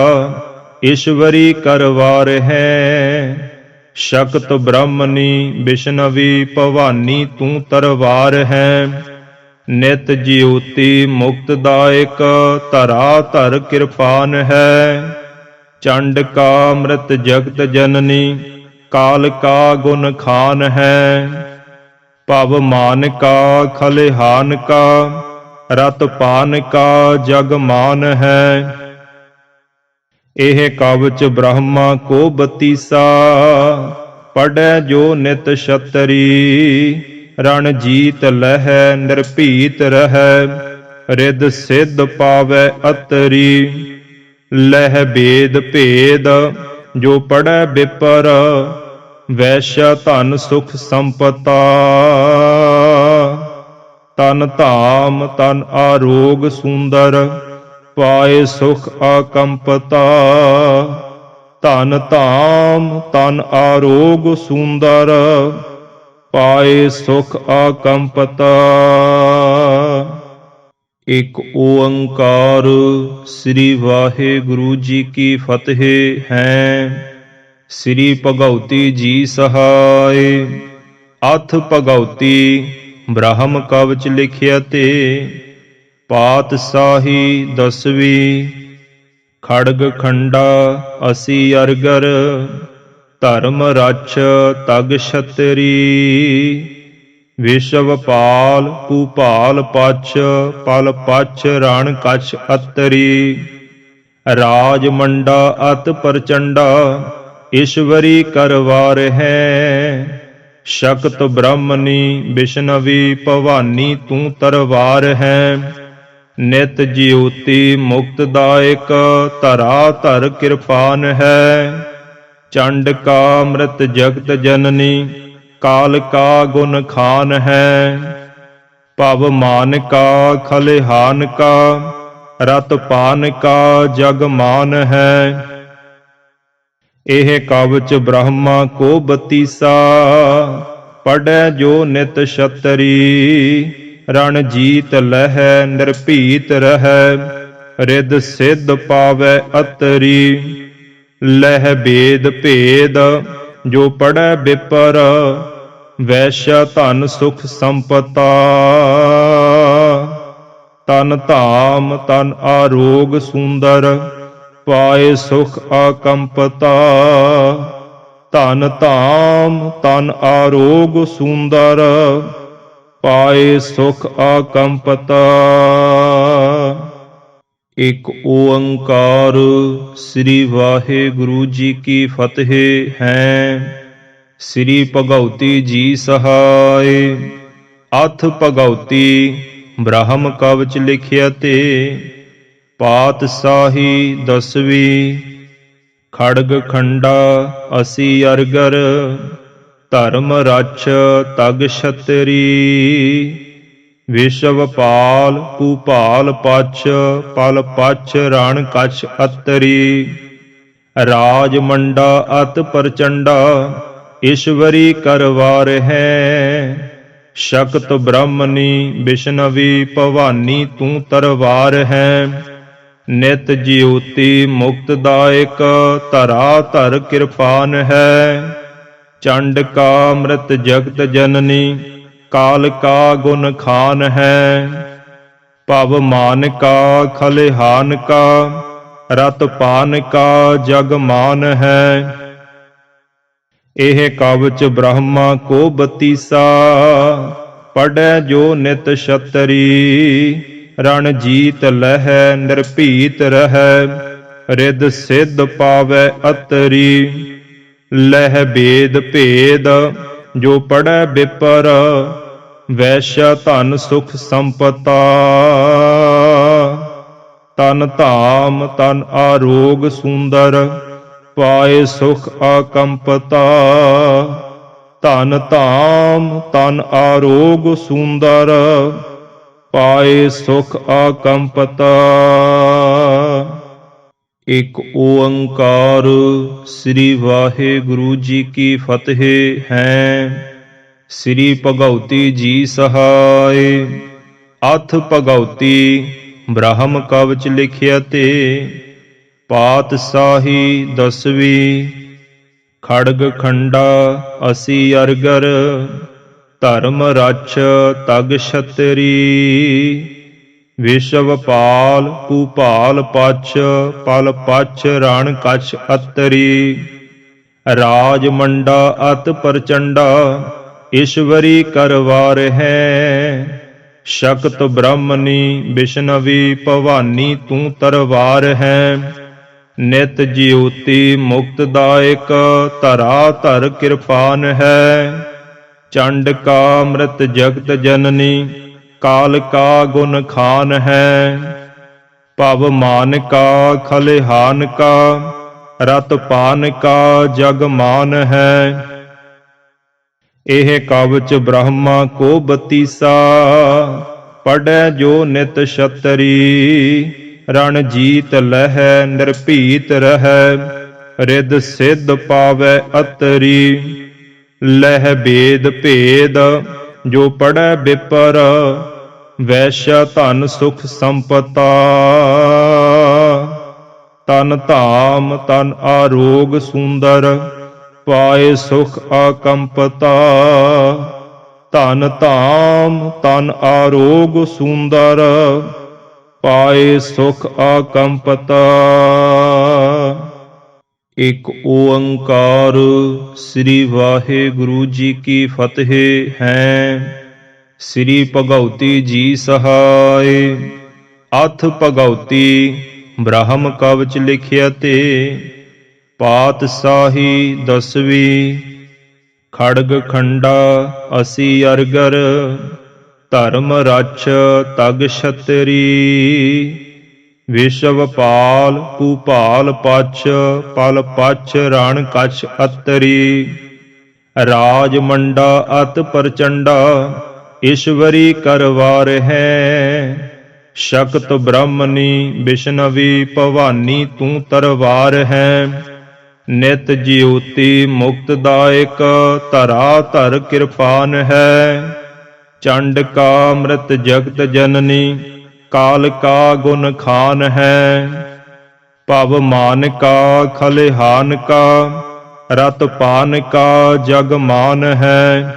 ਈਸ਼ਵਰੀ ਕਰਵਾਰ ਹੈ। ਸ਼ਕਤ ਬ੍ਰਹਮਣੀ ਵਿਸ਼ਨਵੀ, ਭਵਾਨੀ ਤੂੰ ਤਰਵਾਰ ਹੈ। ਨਿਤ ਜਿਉਤੀ ਮੁਕਤਦਾਇਕ, ਧਰਾ ਧਰ ਕਿਰਪਾਨ ਹੈ। ਚੰਡ ਕਾ ਮ੍ਰਿਤ ਜਗਤ ਜਨਨੀ, ਕਾਲ ਕਾ ਗੁਣ ਖਾਨ ਹੈ। ਭਵ ਮਾਨ ਕਾ ਖਲਿਹਾਨ ਕਾ, ਰਤ ਪਾਨ ਕਾ ਜਗ ਮਾਨ ਹੈ। ਇਹ ਕਵਚ ਬ੍ਰਹਮਾ ਕੋ ਬਤੀਸਾ, ਪੜੈ ਜੋ ਨਿਤ ਛਤਰੀ। ਰਣ ਜੀਤ ਲਹੈ ਨਿਰਭੀਤ ਰਹੈ, ਰਿੱਧ ਸਿੱਧ ਪਾਵੈ ਅਤਰੀ। ਲਹਿ ਬੇਦ ਭੇਦ ਜੋ ਪੜੈ ਬਿਪਰ, ਵੈਸ਼ਾ ਧਨ ਸੁਖ ਸੰਪਤਾ। ਤਨ ਧਾਮ ਤਨ ਆਰੋਗ ਸੁੰਦਰ, ਪਾਏ ਸੁਖ ਆਕੰਪਤਾ। ਧਨ ਧਾਮ ਤਨ ਆਰੋਗ ਸੁੰਦਰ, ਪਾਏ ਸੁਖ ਆਕੰਪਤਾ। ਇਕ ਓੰਕਾਰ ਸ੍ਰੀ ਵਾਹਿਗੁਰੂ ਜੀ ਕੀ ਫਤਿਹ ਹੈ। ਸ੍ਰੀ ਭਗਉਤੀ ਜੀ ਸਹਾਇ। ਅਥ ਭਗਉਤੀ ਬ੍ਰਹਮ ਕਵਚ ਲਿਖਿਆ ਤੇ। ਪਾਤਸ਼ਾਹੀ ਦਸਵੀਂ। ਖੜਗ ਖੰਡਾ ਅਸੀ ਅਰਗਰ, ਧਰਮ ਰਛ ਤਗ ਛਤਰੀ। ਵਿਸ਼ਵ ਪਾਲ ਭੂਪਾਲ ਪਛ, ਪਲ ਪਛ ਰਣ ਕਛ ਅਤਰੀ। ਰਾਜ ਮੰਡਾ ਅਤ ਪ੍ਰਚੰਡਾ, ਈਸ਼ਵਰੀ ਕਰਵਾਰ ਹੈ। ਸ਼ਕਤ ਬ੍ਰਹਮਣੀ ਵਿਸ਼ਨਵੀ, ਭਵਾਨੀ ਤੂੰ ਤਰਵਾਰ ਹੈ। ਨਿਤ ਜਿਉਤੀ ਮੁਕਤਦਾਇਕ, ਧਰਾ ਧਰ ਕਿਰਪਾਨ ਹੈ। ਚੰਡ ਕਾ ਮ੍ਰਿਤ ਜਗਤ ਜਨਨੀ, ਕਾਲ ਕਾ ਗੁਣ ਖਾਨ ਹੈ। ਭਵ ਮਾਨ ਕਾ ਖਲਿਹਾਨ ਕਾ, ਰਤ ਪਾਨ ਕਾ ਜਗ ਮਾਨ ਹੈ। ਇਹ ਕਵਚ ਬ੍ਰਹਮਾ ਕੋ ਬਤੀਸਾ, ਪੜੈ ਜੋ ਨਿਤ ਛਤਰੀ। ਰਣ ਜੀਤ ਲਹੈ ਨਿਰਭੀਤ ਰਹੈ, ਰਿੱਧ ਸਿੱਧ ਪਾਵੈ ਅਤਰੀ। ਲਹਿ ਬੇਦ ਭੇਦ ਜੋ ਪੜੈ ਬਿਪਰ, ਵੈਸ਼ਾ ਧਨ ਸੁਖ ਸੰਪਤਾ। ਤਨ ਧਾਮ ਤਨ ਆਰੋਗ ਸੁੰਦਰ, ਪਾਏ ਸੁਖ ਆਕੰਪਤਾ। ਧਨ ਧਾਮ ਤਨ ਆਰੋਗ ਸੁੰਦਰ, पाए सुख आकंपता। एक ओंकार। श्री वाहिगुरु जी की फतेह है। श्री भगवती जी सहाय। अथ भगवती ब्रह्म कवच लिखिया ते। पातशाही 10वीं। खड़ग खंडा असी अरगर। धर्म रक्ष तग छतरी। विश्व पाल भूपाल पछ। पल पछ रण कछ अतरी। राज मंडा अत प्रचंडा। ईश्वरी करवार है। शक्त ब्रह्मनी विष्णवी भवानी तू तरवार है। नित ज्योति मुक्तदायक धरा धर कृपान है। चंड का मृत जगत जननी काल का गुण खान है। भव मान का खलिहान का रत पान का जग मान है। एह कवच ब्रह्मा को बतीसा। पढ़ै जो नित छतरी। रण जीत लह निर्भीत रह। रिद सिद्ध पावै अतरी। लह भेद भेद जो पढ़ै विपर। वैश्य धन सुख संपता। तन धाम तन आरोग सुंदर। पाए सुख आकंपता। धन धाम तन आरोग सुंदर। पाए सुख आकंपता। एक ओंकार। श्री वाहिगुरु जी की फतेह है। श्री भगवती जी सहाय। अथ भगवती ब्रह्म कवच लिखिया ते। पातशाही 10वीं। खड़ग खंडा असी अरगर। धर्म रक्ष तग छतरी। विश्व पाल भूपाल पछ। पल पछ रण कछ अतरी। राज मंडा अत प्रचंडा। ईश्वरी करवार है। शक्त ब्रह्मनी विष्णवी भवानी तू तरवार है। नित ज्योति मुक्तदायक धरा धर कृपान है। चंड का मृत जगत जननी काल का गुण खान है। भव मान का खलिहान का रत पान का जग मान है। एह कवच ब्रह्मा को बतीसा। पढ़ै जो नित छतरी। रण जीत लह निर्भीत रह। रिद सिद्ध पावै अतरी। लह भेद भेद जो पढ़ै विपर। वैश्य धन सुख संपता। तन धाम तन आरोग सुंदर। पाए सुख आकंपता। धन धाम तन आरोग सुंदर। पाए सुख आकंपता। एक ओंकार। श्री वाहिगुरु जी की फतेह है। श्री भगवती जी सहाय। अथ भगवती ब्रह्म कवच लिखिया ते। पातशाही 10वीं। खड़ग खंडा असी अरगर। धर्म रक्ष तग छतरी। विश्व पाल भूपाल पछ। पल पछ रण कछ अतरी। राज मंडा अत प्रचंडा। ईश्वरी करवार है। शक्त ब्रह्मनी विष्णवी भवानी तू तरवार है। नित ज्योति मुक्तदायक धरा धर कृपान है। चंड का मृत जगत जननी काल का गुण खान है। भव मान का खलिहान का रत पान का जग मान है।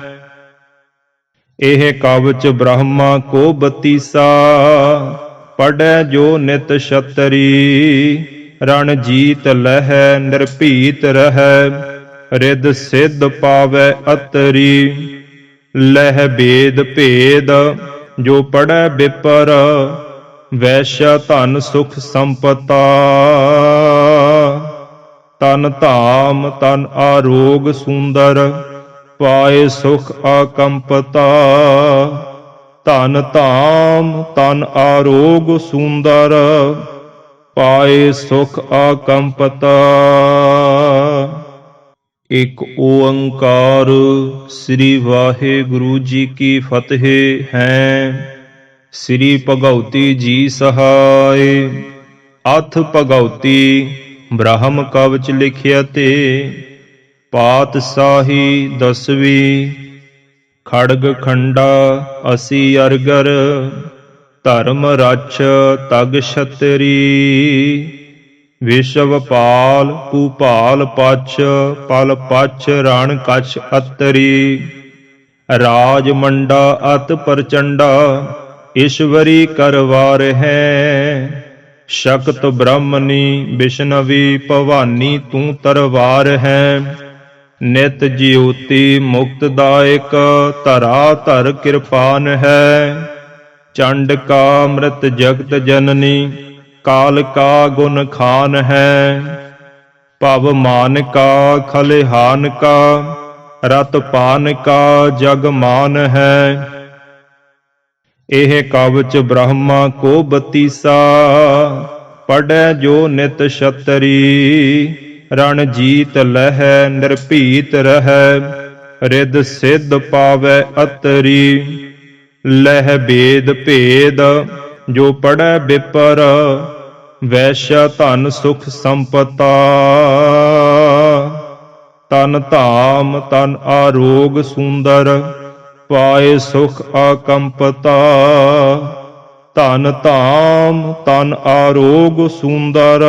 एह कवच ब्रह्मा को बतीसा। पढ़ै जो नित छतरी। रण जीत लह निर्भीत रह। रिद सिद्ध पावै अतरी। ਲਹਿ ਬੇਦ ਭੇਦ ਜੋ ਪੜੈ ਬਿਪਰ, ਵੈਸ਼ਾ ਧਨ ਸੁਖ ਸੰਪਤਾ। ਤਨ ਧਾਮ ਤਨ ਆਰੋਗ ਸੁੰਦਰ, ਪਾਏ ਸੁਖ ਆਕੰਪਤਾ। ਧਨ ਧਾਮ ਤਨ ਆਰੋਗ ਸੁੰਦਰ, ਪਾਏ ਸੁਖ ਆਕੰਪਤਾ। ਇਕ ਓੰਕਾਰ ਸ੍ਰੀ ਵਾਹਿਗੁਰੂ ਜੀ ਕੀ ਫਤਿਹ ਹੈ। ਸ੍ਰੀ ਭਗਉਤੀ ਜੀ ਸਹਾਇ। ਅਥ ਭਗਉਤੀ ਬ੍ਰਹਮ ਕਵਚ ਲਿਖਿਆ ਤੇ, ਪਾਤਸ਼ਾਹੀ ਦਸਵੀਂ। ਖੜਗ ਖੰਡਾ ਅਸੀ ਅਰਗਰ, ਧਰਮ ਰਛ ਤਗ ਛਤਰੀ। ਵਿਸ਼ਵ ਪਾਲ ਭੂਪਾਲ ਪਛ, ਪਲ ਪਛ ਰਣ ਕਛ ਅਤਰੀ। ਰਾਜ ਮੰਡਾ ਅਤ ਪ੍ਰਚੰਡਾ, ਈਸ਼ਵਰੀ ਕਰਵਾਰ ਹੈ। ਸ਼ਕਤ ਬ੍ਰਹਮਣੀ ਵਿਸ਼ਨਵੀ, ਭਵਾਨੀ ਤੂੰ ਤਰਵਾਰ ਹੈ। ਨਿਤ ਜਿਉਤੀ ਮੁਕਤ ਦਾਇਕ, ਧਰਾ ਧਰ ਕਿਰਪਾਨ ਹੈ। ਚੰਡ ਕਾ ਮ੍ਰਿਤ ਜਗਤ ਜਨਨੀ, ਕਾਲ ਕਾ ਗੁਣ ਖਾਨ ਹੈ। ਭਵ ਮਾਨ ਕਾ ਖਲਿਹਾਨ ਕਾ, ਰਤ ਪਾਨ ਕਾ ਜਗ ਮਾਨ ਹੈ। ਇਹ ਕਵਚ ਬ੍ਰਹਮਾ ਕੋ ਬਤੀਸਾ, ਪੜੈ ਜੋ ਨਿਤ ਛਤਰੀ। ਰਣ ਜੀਤ ਲਹੈ ਨਿਰਭੀਤ ਰਹੈ, ਰਿੱਧ ਸਿੱਧ ਪਾਵੈ ਅਤਰੀ। ਲਹਿ ਬੇਦ ਭੇਦ ਜੋ ਪੜੈ ਬਿਪਰ, ਵੈਸ਼ਾ ਧਨ ਸੁਖ ਸੰਪਤਾ। ਤਨ ਧਾਮ ਤਨ ਆਰੋਗ ਸੁੰਦਰ, ਪਾਏ ਸੁਖ ਆਕੰਪਤਾ। ਧਨ ਧਾਮ ਤਨ ਆਰੋਗ ਸੁੰਦਰ,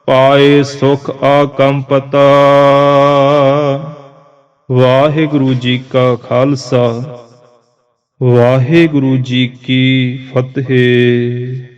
ਪਾਏ ਸੁਖ ਆਕੰਪਤਾ। ਵਾਹਿਗੁਰੂ ਜੀ ਕਾ ਖਾਲਸਾ, ਵਾਹਿਗੁਰੂ ਜੀ ਕੀ ਫਤਿਹ।